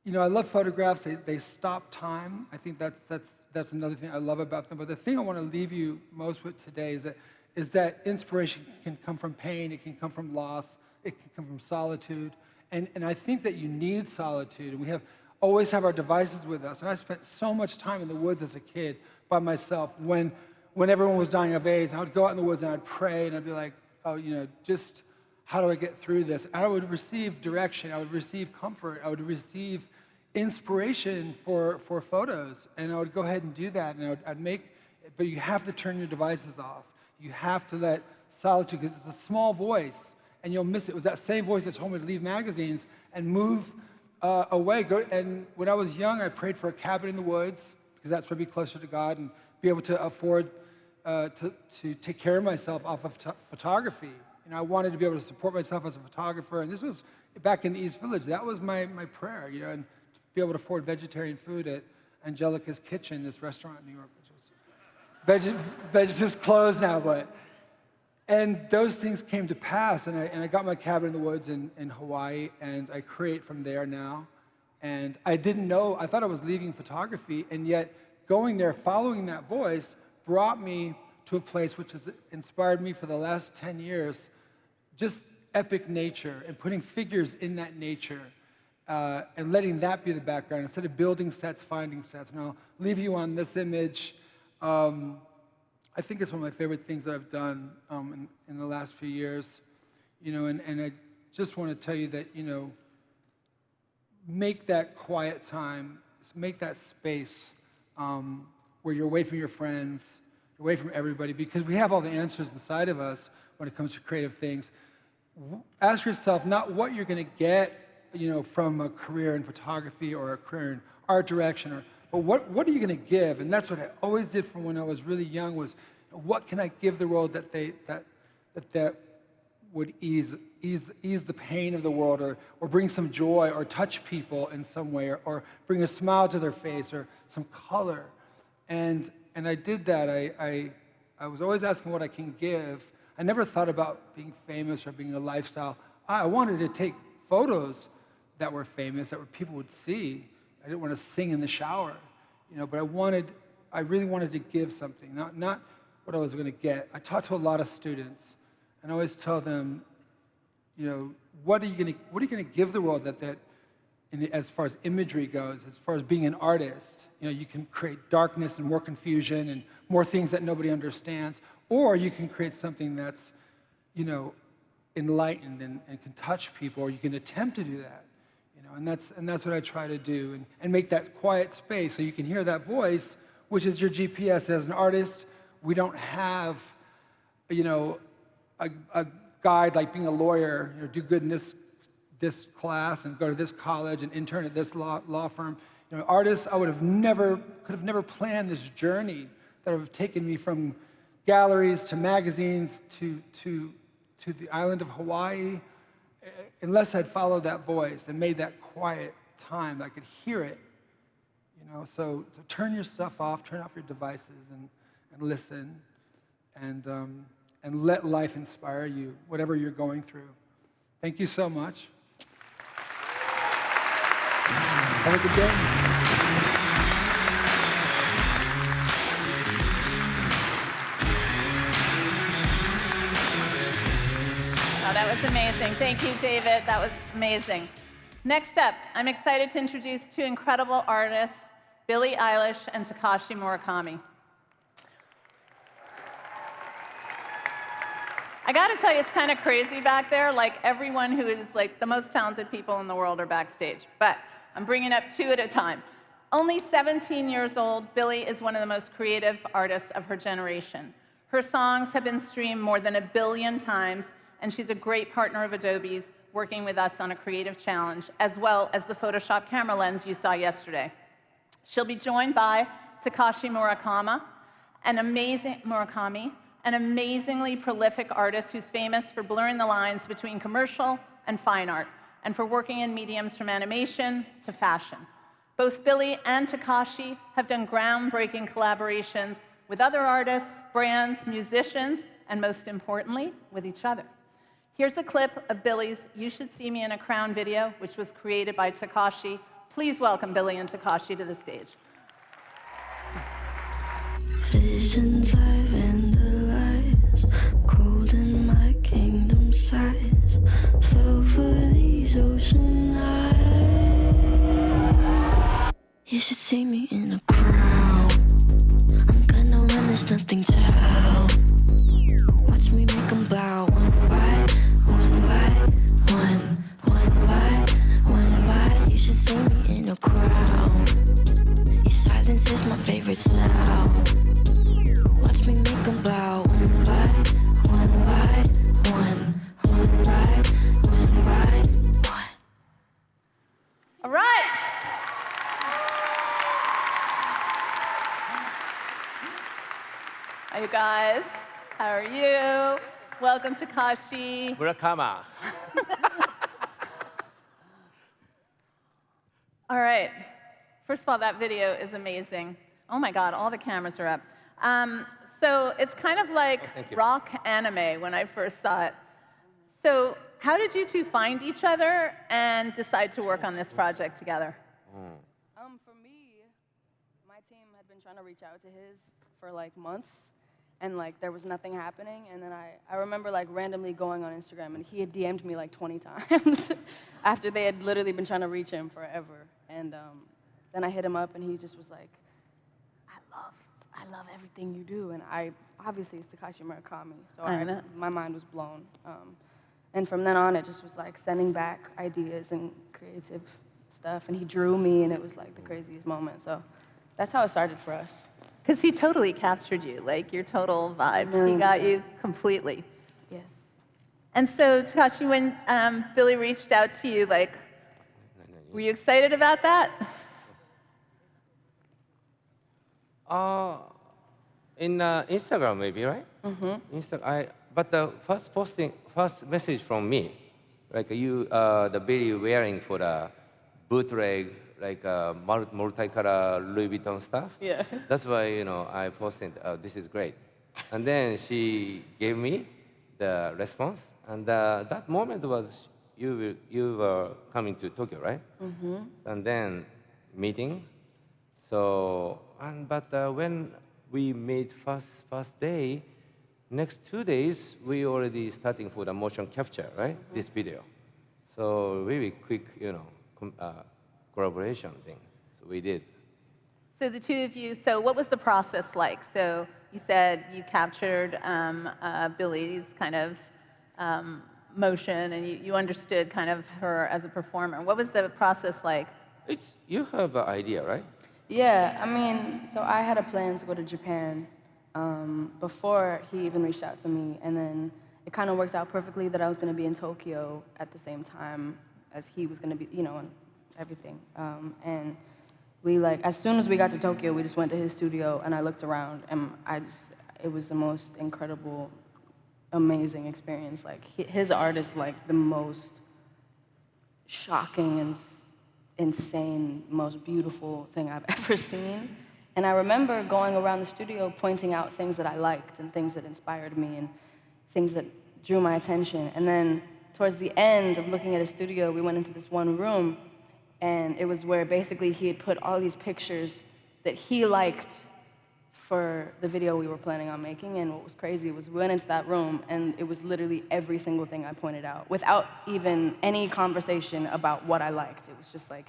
love photographs. They stop time. I think that's another thing I love about them. But the thing I want to leave you most with today is that inspiration can come from pain. It can come from loss. It can come from solitude. And I think that you need solitude. And we always have our devices with us. And I spent so much time in the woods as a kid by myself when everyone was dying of AIDS. I would go out in the woods and I'd pray, and I'd be like, just how do I get through this? And I would receive direction. I would receive comfort. I would receive inspiration for photos. And I would go ahead and do that. And I'd make, but you have to turn your devices off. You have to let solitude, because it's a small voice, and you'll miss it. It was that same voice that told me to leave magazines and move away. And when I was young, I prayed for a cabin in the woods, because that's where I'd be closer to God and be able to afford to take care of myself off of photography. I wanted to be able to support myself as a photographer. And this was back in the East Village. That was my prayer, and to be able to afford vegetarian food at Angelica's Kitchen, this restaurant in New York, which was just closed now, and those things came to pass, and I got my cabin in the woods in Hawaii, and I create from there now. And I didn't know, I thought I was leaving photography, and yet going there, following that voice, brought me to a place which has inspired me for the last 10 years, just epic nature, and putting figures in that nature, and letting that be the background, instead of building sets, finding sets. And I'll leave you on this image. I think it's one of my favorite things that I've done in the last few years, and I just want to tell you that, make that quiet time, make that space where you're away from your friends, away from everybody, because we have all the answers inside of us when it comes to creative things. Ask yourself not what you're going to get, from a career in photography or a career in art direction, but what are you going to give? And that's what I always did from when I was really young, was what can I give the world that would ease the pain of the world, or bring some joy, or touch people in some way, or bring a smile to their face, or some color. And I did that. I was always asking what I can give. I never thought about being famous or being a lifestyle. I wanted to take photos that were famous, that people would see. I didn't want to sing in the shower, but I really wanted to give something, not what I was going to get. I talk to a lot of students, and I always tell them, what are you going to give the world that as far as imagery goes, as far as being an artist? You can create darkness and more confusion and more things that nobody understands, or you can create something that's, enlightened and can touch people, or you can attempt to do that. And that's what I try to do, and make that quiet space so you can hear that voice, which is your GPS. As an artist, we don't have, a guide like being a lawyer, do good in this class and go to this college and intern at this law firm. Artists I could have never planned this journey that would have taken me from galleries to magazines to the island of Hawaii, unless I'd followed that voice and made that quiet time that I could hear it. So turn your stuff off, turn off your devices, and listen, and let life inspire you, whatever you're going through. Thank you so much. Have a good day. Oh, that was amazing. Thank you, David. That was amazing. Next up, I'm excited to introduce two incredible artists, Billie Eilish and Takashi Murakami. I gotta tell you, it's kind of crazy back there. Like, everyone who is the most talented people in the world are backstage. But I'm bringing up two at a time. Only 17 years old, Billie is one of the most creative artists of her generation. Her songs have been streamed more than 1 billion times, and she's a great partner of Adobe's, working with us on a creative challenge, as well as the Photoshop camera lens you saw yesterday. She'll be joined by Takashi Murakami, an amazingly prolific artist who's famous for blurring the lines between commercial and fine art, and for working in mediums from animation to fashion. Both Billie and Takashi have done groundbreaking collaborations with other artists, brands, musicians, and most importantly, with each other. Here's a clip of Billie's You Should See Me in a Crown video, which was created by Takashi. Please welcome Billie and Takashi to the stage. Visions I vandalize, cold in my kingdom size, fell for these ocean eyes. You should see me in a crown. I'm gonna run, there's nothing to how. Watch me make them bow one by one by one, one by one by. You should see me in a crown. Your silence is my favorite sound. Watch me make them bow one by one by one, one by one by one. All right. Hi, you guys. How are you? Welcome, Takashi. Murakami. All right. First of all, that video is amazing. Oh my God, all the cameras are up. So it's kind of like rock anime when I first saw it. So how did you two find each other and decide to work on this project together? For me, my team had been trying to reach out to his for months, and there was nothing happening. And then I remember randomly going on Instagram, and he had DM'd me 20 times after they had literally been trying to reach him forever. And then I hit him up, and he just was like, I love everything you do. And obviously it's Takashi Murakami, so my mind was blown. And from then on, it just was sending back ideas and creative stuff. And he drew me, and it was the craziest moment. So that's how it started for us. Because he totally captured you, your total vibe. He got you completely. Yes. And so, Takashi, when Billie reached out to you, were you excited about that? In Instagram, maybe, right? But the first message from me, the Billie wearing for the bootleg, multicolor Louis Vuitton stuff. Yeah. That's why, I posted, this is great. And then she gave me the response. And that moment was, you were coming to Tokyo, right? And then meeting. So, but when we made first day, next 2 days, we already starting for the motion capture, right? This video. So really quick, collaboration thing. So we did. So the two of you, so what was the process like? So you said you captured Billie's kind of motion, and you understood kind of her as a performer. What was the process like? You have an idea, right? Yeah, so I had a plan to go to Japan before he even reached out to me, and then it kind of worked out perfectly that I was going to be in Tokyo at the same time as he was going to be, and everything. And we like, as soon as we got to Tokyo, we just went to his studio, and I looked around, and it was the most incredible, amazing experience. Like, his art is like the most shocking and insane, most beautiful thing I've ever seen. And I remember going around the studio pointing out things that I liked and things that inspired me and things that drew my attention. And then towards the end of looking at his studio, we went into this one room, and it was where basically he had put all these pictures that he liked for the video we were planning on making. And what was crazy was we went into that room, and it was literally every single thing I pointed out without even any conversation about what I liked. It was just like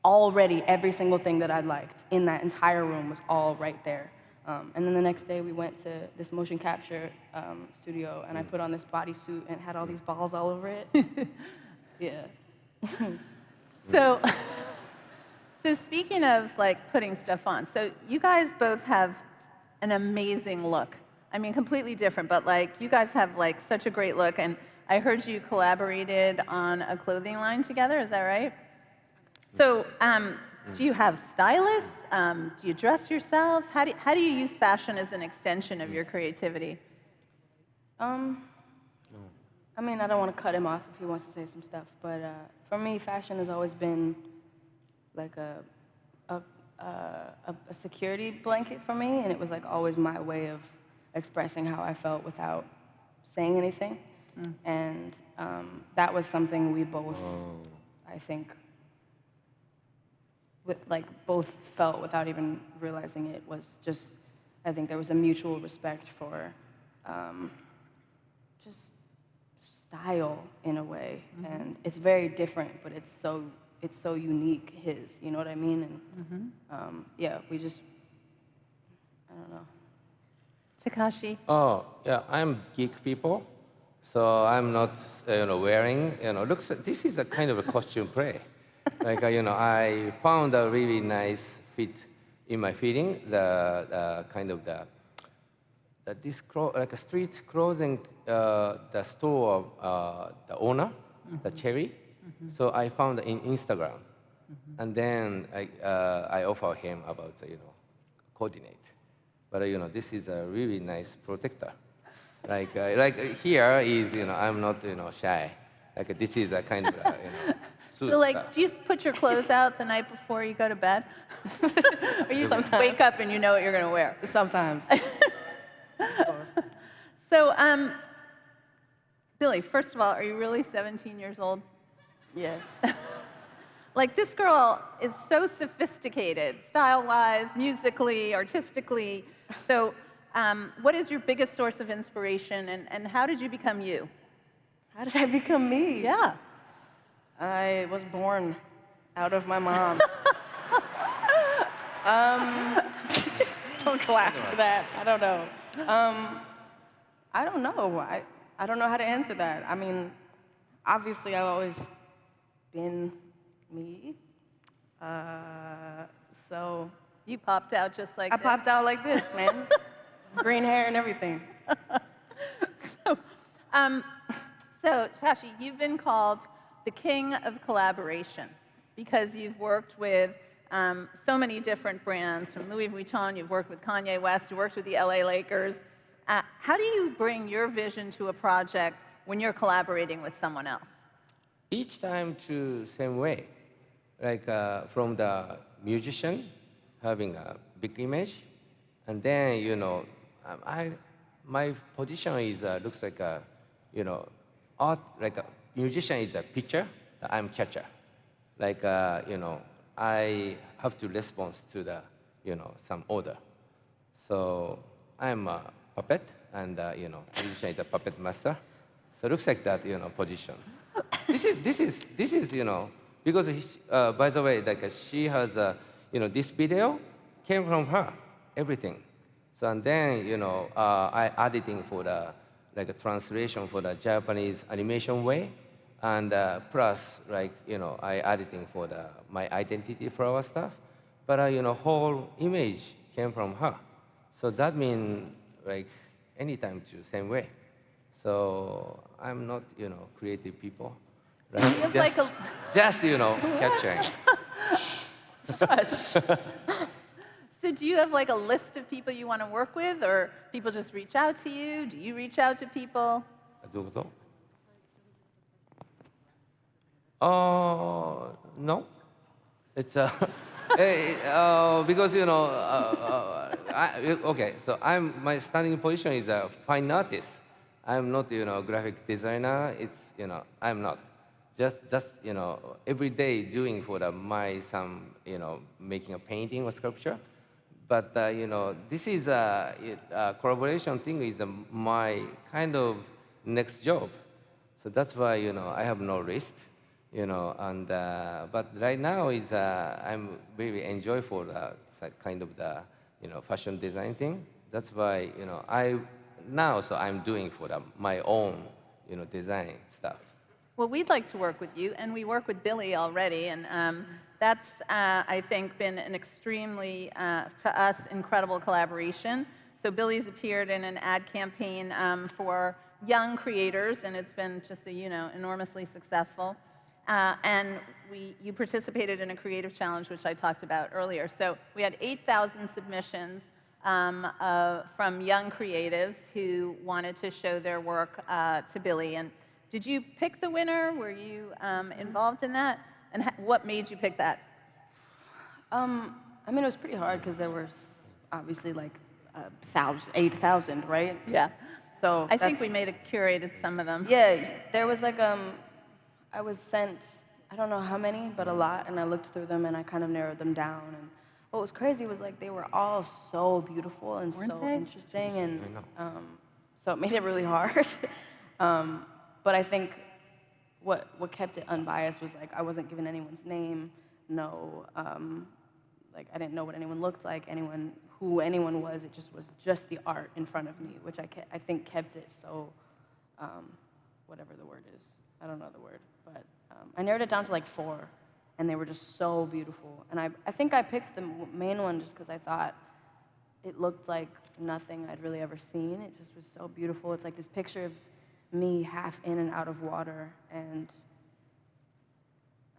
already every single thing that I liked in that entire room was all right there. And then the next day we went to this motion capture studio, and I put on this bodysuit and had all these balls all over it. Yeah. So speaking of like putting stuff on, so you guys both have an amazing look. I mean, completely different, but like you guys have like such a great look, and I heard you collaborated on a clothing line together, is that right? So do you have stylists? Do you dress yourself? How do you use fashion as an extension of your creativity? I mean, I don't want to cut him off if he wants to say some stuff, but for me, fashion has always been like a security blanket for me, and it was like always my way of expressing how I felt without saying anything. And that was something we both, I think, both felt without even realizing it. Was just, I think there was a mutual respect for just style in a way, and it's very different, but it's so unique, his, you know what I mean? And yeah, we just, I don't know. Takashi? Oh, yeah, I'm geek people, so I'm not, wearing, this is a kind of a costume play. Like, I found a really nice fit in my feeling, like a street clothing, the store of the owner, the Cherry. So I found it in Instagram, and then I offer him about coordinate. But this is a really nice protector. Like here is I'm not shy. Like this is a kind of suit So like, stuff. do you put your clothes out the night before you go to bed? Or you just wake up and you know what you're going to wear? Sometimes. So, Billie, first of all, are you really 17 years old? Yes. Like, this girl is so sophisticated, style-wise, musically, artistically. So, what is your biggest source of inspiration, and how did you become you? How did I become me? Yeah. I was born out of my mom. Don't clap for that. I don't know. I don't know. I don't know how to answer that. I mean, obviously, I've always been me. So You popped out just like I this. popped out like this, man. Green hair and everything. So, Tashi, you've been called the king of collaboration because you've worked with so many different brands, from Louis Vuitton, you've worked with Kanye West, you worked with the LA Lakers. How do you bring your vision to a project when you're collaborating with someone else? Each time to same way, like from the musician having a big image, and then my position is looks like a art, like a musician is a pitcher, I'm catcher. Like I have to respond to the some order. So I'm a puppet, and musician is a puppet master. So it looks like that position. This is because by the way, like she has this video came from her, everything. So and then I editing for the like a translation for the Japanese animation way, and plus like I editing for my identity for our stuff. But whole image came from her. So that means like anytime to same way. So I'm not creative people. Right? Feels like Just capturing. So do you have like a list of people you want to work with, or people just reach out to you? Do you reach out to people? どういうこと? No. It's because okay. So my standing position is a fine artist. I'm not graphic designer. I'm not. Just every day doing for making a painting or sculpture. But this is a collaboration thing is my kind of next job. So that's why I have no risk. But right now is I'm very enjoy for kind of the fashion design thing. That's why I'm doing for my own design stuff. Well, we'd like to work with you, and we work with Billie already, and that's I think been an extremely to us incredible collaboration. So Billie's appeared in an ad campaign for young creators, and it's been just enormously successful. And you participated in a creative challenge, which I talked about earlier. So we had 8,000 submissions from young creatives who wanted to show their work to Billie. And did you pick the winner? Were you involved in that? And what made you pick that? I mean, it was pretty hard because there were obviously like 8,000, right? Yeah. So I think we may have curated some of them. Yeah, there was like I was sent, I don't know how many, but a lot, and I looked through them and I kind of narrowed them down. And what was crazy was like they were all so beautiful and Weren't so they? interesting, and so it made it really hard. But I think what kept it unbiased was like I wasn't given anyone's name, like I didn't know what anyone looked like, who anyone was. It was just the art in front of me, which I think kept it so, whatever the word is. I don't know the word, but I narrowed it down to like 4, and they were just so beautiful. And I think I picked the main one just because I thought it looked like nothing I'd really ever seen. It just was so beautiful. It's like this picture of me half in and out of water, and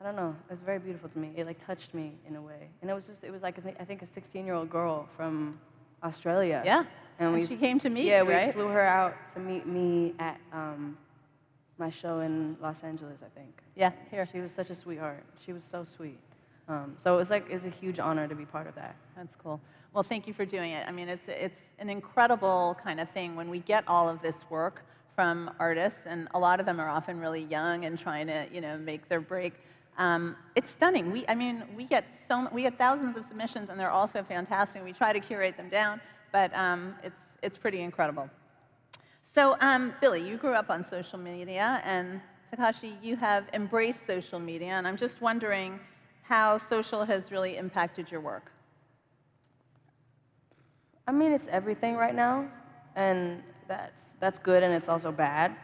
I don't know, it was very beautiful to me. It like touched me in a way. And it was like I think a 16-year-old girl from Australia. Yeah, and she came to meet you, right? Yeah, we flew her out to meet me at my show in Los Angeles, I think. Yeah, here. She was such a sweetheart. She was so sweet. So it was a huge honor to be part of that. That's cool. Well, thank you for doing it. I mean, it's an incredible kind of thing when we get all of this work from artists, and a lot of them are often really young and trying to, make their break. It's stunning. We get thousands of submissions, and they're also fantastic. We try to curate them down, but it's pretty incredible. So, Billie, you grew up on social media, and Takashi, you have embraced social media, and I'm just wondering how social has really impacted your work. I mean, it's everything right now, and that's good, and it's also bad.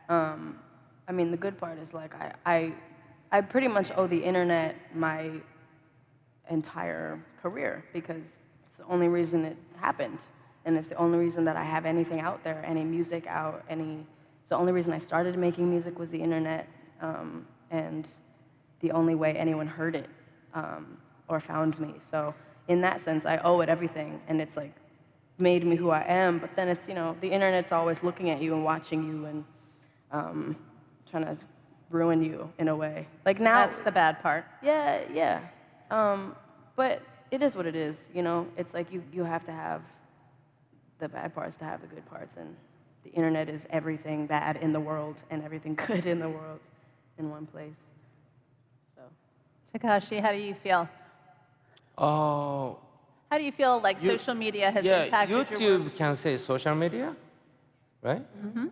I mean, the good part is like I pretty much owe the internet my entire career because it's the only reason it happened. And it's the only reason that I have anything out there, any music out, it's the only reason I started making music was the internet, and the only way anyone heard it or found me. So in that sense, I owe it everything, and it's like made me who I am. But then it's, the internet's always looking at you and watching you and trying to ruin you in a way. Like now, that's the bad part. Yeah. But it is what it is, It's like you have to have the bad parts to have the good parts, and the internet is everything bad in the world and everything good in the world in one place. So, Takashi, how do you feel? How do you feel like social media has impacted your work? YouTube can say social media, right? Mm-hmm.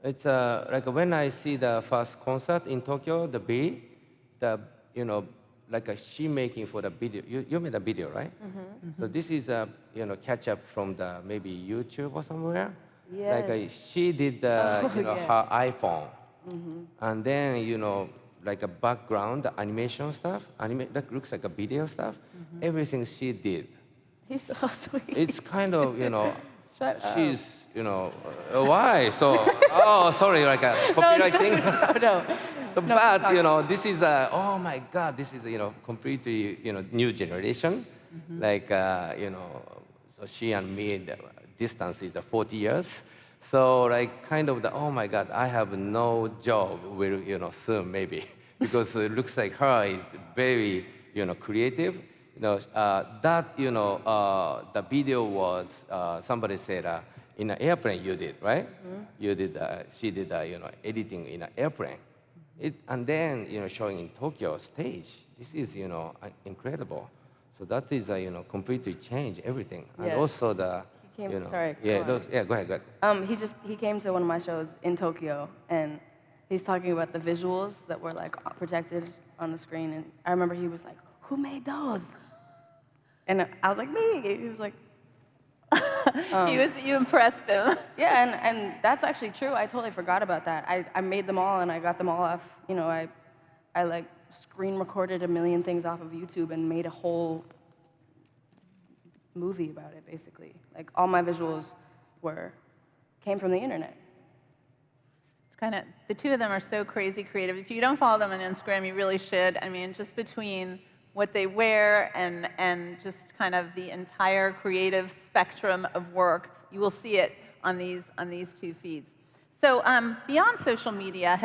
It's like when I see the first concert in Tokyo, the Billie, like she making for the video. You made a video, right? Mm-hmm. Mm-hmm. So this is a catch up from the maybe YouTube or somewhere. Yes. Like she did the her iPhone, mm-hmm. And then like a background the animation stuff, that looks like a video stuff. Mm-hmm. Everything she did. He's so sweet. It's kind of Shut she's why so sorry like a copyright thing. No. So, but you know, this is oh my God, this is completely new generation. Like you know, so she and me, the distance is 40 years. So like kind of the oh my God, I have no job will soon maybe because it looks like her is very creative. The video was somebody said in an airplane you did, right? You did she did editing in an airplane. And then showing in Tokyo stage. This is incredible. So that is completely changed everything. And Yeah. also the He came, sorry. go ahead. He came to one of my shows in Tokyo, and he's talking about the visuals that were like projected on the screen, and I remember he was like, "Who made those?" And I was like, "Me." He was like, You impressed him. "Yeah," and that's actually true. I totally forgot about that. I made them all, and I got them all off. I like screen recorded a million things off of YouTube and made a whole movie about it, basically. Like all my visuals came from the internet. It's kind of, the two of them are so crazy creative. If you don't follow them on Instagram, you really should. I mean, just between what they wear and just kind of the entire creative spectrum of work, you will see it on these two feeds. So beyond social media,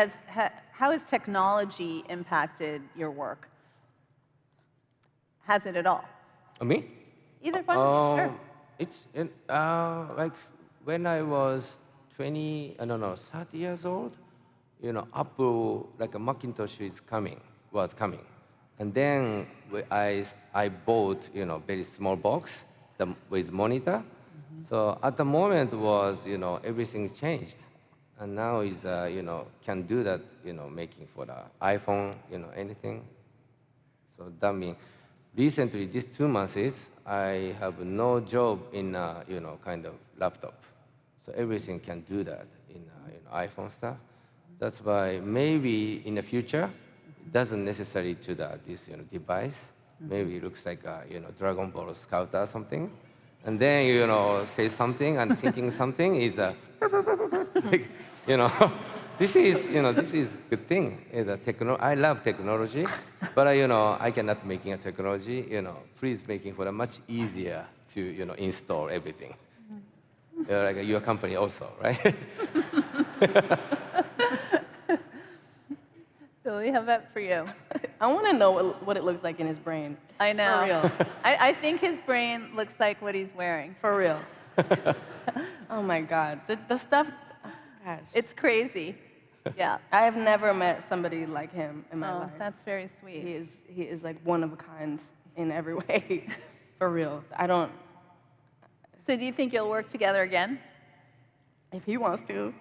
how has technology impacted your work? Has it at all? Me? Either one, sure. It's like when I was 30 years old, Apple, like a Macintosh was coming. And then I bought, very small box with monitor. So at the moment was, everything changed. And now is, can do that, making for the iPhone, anything. So that means recently, these 2 months, I have no job in, kind of laptop. So everything can do that in, iPhone stuff. That's why maybe in the future, it doesn't necessarily to this, device. Maybe it looks like, Dragon Ball Scout or something. And then, say something and thinking something is, like, this is good thing. I love technology, but I cannot making a technology. Please making for a much easier to install everything. Like your company also, right? Billie, how about for you? I want to know what it looks like in his brain. I know. For real. I think his brain looks like what he's wearing. For real. Oh my God. The stuff, gosh. It's crazy. Yeah. I have never met somebody like him in my life. That's very sweet. He is like one of a kind in every way. For real. I don't. So do you think you'll work together again? If he wants to.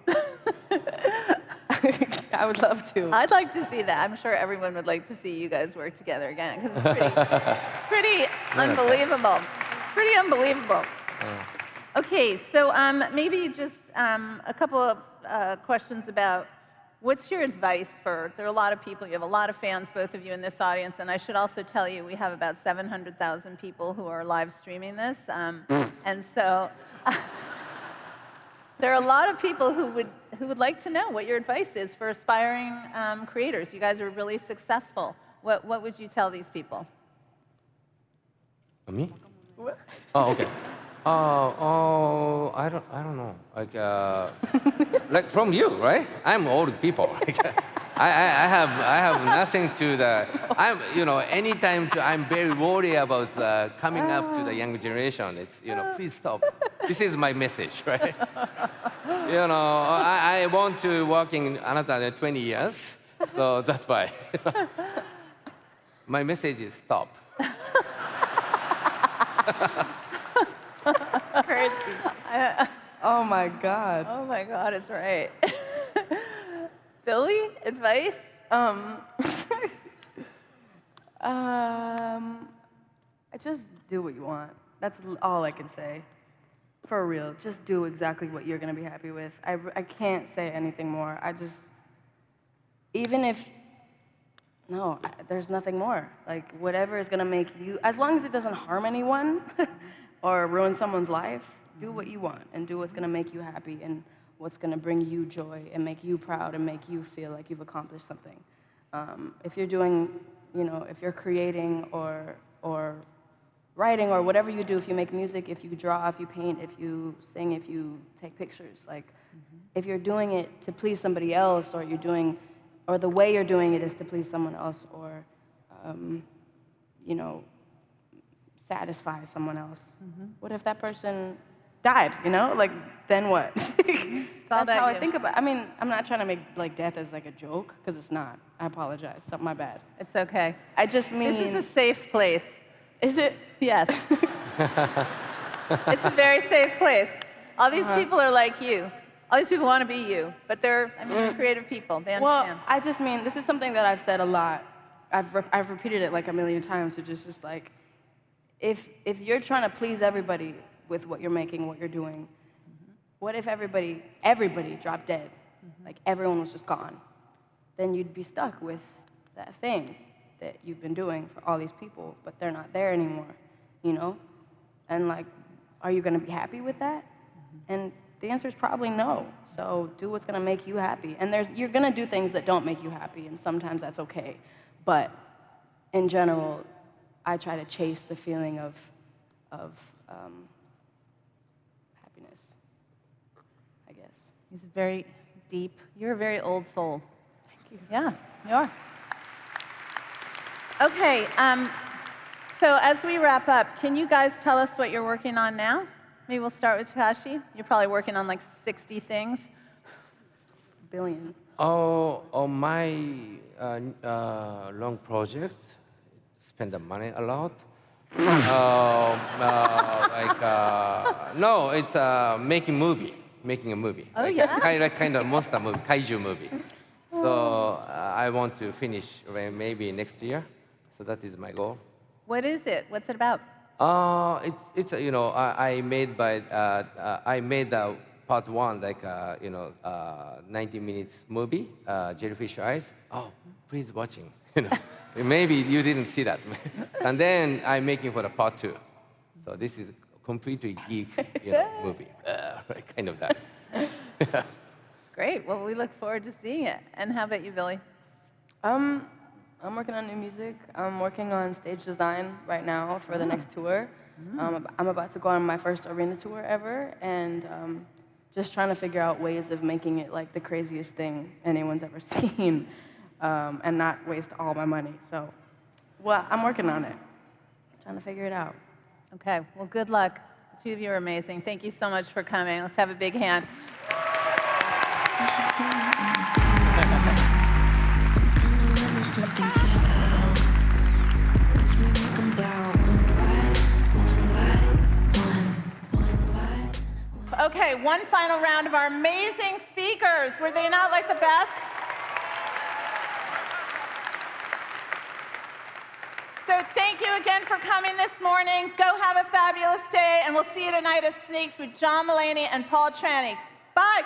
I would love to. I'd like to see that. I'm sure everyone would like to see you guys work together again because it's pretty unbelievable. Pretty unbelievable. Okay, so maybe just a couple of questions about what's your advice for, there are a lot of people, you have a lot of fans, both of you in this audience, and I should also tell you we have about 700,000 people who are live streaming this, and so there are a lot of people who would like to know what your advice is for aspiring creators. You guys are really successful. What would you tell these people? Me? What? Oh, okay. I don't know. Like, like from you, right? I'm old people. I have nothing to the. Anytime I'm very worried about coming up to the young generation. It's please stop. This is my message, right? I want to work in another 20 years, so that's why. My message is stop. Crazy. Oh my God. Oh my God, it's right. Billie, advice? Just do what you want. That's all I can say. For real, just do exactly what you're gonna be happy with. I can't say anything more. There's nothing more. Like, whatever is gonna make you, as long as it doesn't harm anyone or ruin someone's life, do what you want and do what's gonna make you happy and what's gonna bring you joy and make you proud and make you feel like you've accomplished something. If you're doing, if you're creating or writing or whatever you do, if you make music, if you draw, if you paint, if you sing, if you take pictures, like if you're doing it to please somebody else, or the way you're doing it is to please someone else, or satisfy someone else. What if that person died? Like then what? That's how I think about it. I mean, I'm not trying to make like death as like a joke, because it's not. I apologize. My bad. It's okay. I just mean this is a safe place. Is it? Yes. It's a very safe place. All these people are like you. All these people want to be you, but they're creative people. They understand. Well, I just mean, this is something that I've said a lot. I've repeated it like a million times, which is just like, if you're trying to please everybody with what you're making, what you're doing, what if everybody dropped dead? Like everyone was just gone. Then you'd be stuck with that thing that you've been doing for all these people, but they're not there anymore, And like, are you gonna be happy with that? And the answer is probably no. So do what's gonna make you happy. And you're gonna do things that don't make you happy, and sometimes that's okay. But in general, I try to chase the feeling of happiness, I guess. He's very deep. You're a very old soul. Thank you. Yeah, you are. Okay, so as we wrap up, can you guys tell us what you're working on now? Maybe we'll start with Takashi. You're probably working on like 60 things. Billion. On my long project, spend the money a lot. No, it's making a movie. Oh, yeah? Kind of monster movie, kaiju movie. So I want to finish maybe next year. So that is my goal. What is it? What's it about? It's I made part one, like 90 minutes movie, Jellyfish Eyes. Oh, please watching. Maybe you didn't see that. And then I'm making for the part two. So this is completely geek, movie, kind of that. Great. Well, we look forward to seeing it. And how about you, Billie? I'm working on new music. I'm working on stage design right now for the next tour. I'm about to go on my first arena tour ever, and just trying to figure out ways of making it like the craziest thing anyone's ever seen, and not waste all my money. So, well, I'm working on it. Trying to figure it out. Okay. Well, good luck. The two of you are amazing. Thank you so much for coming. Let's have a big hand. You should see me in the crowd. I know there's nothing to help. Watch me make 'em bow one by one. Okay, one final round of our amazing speakers. Were they not like the best? So thank you again for coming this morning. Go have a fabulous day, and we'll see you tonight at Sneaks with John Mulaney and Paul Tranny. Bye.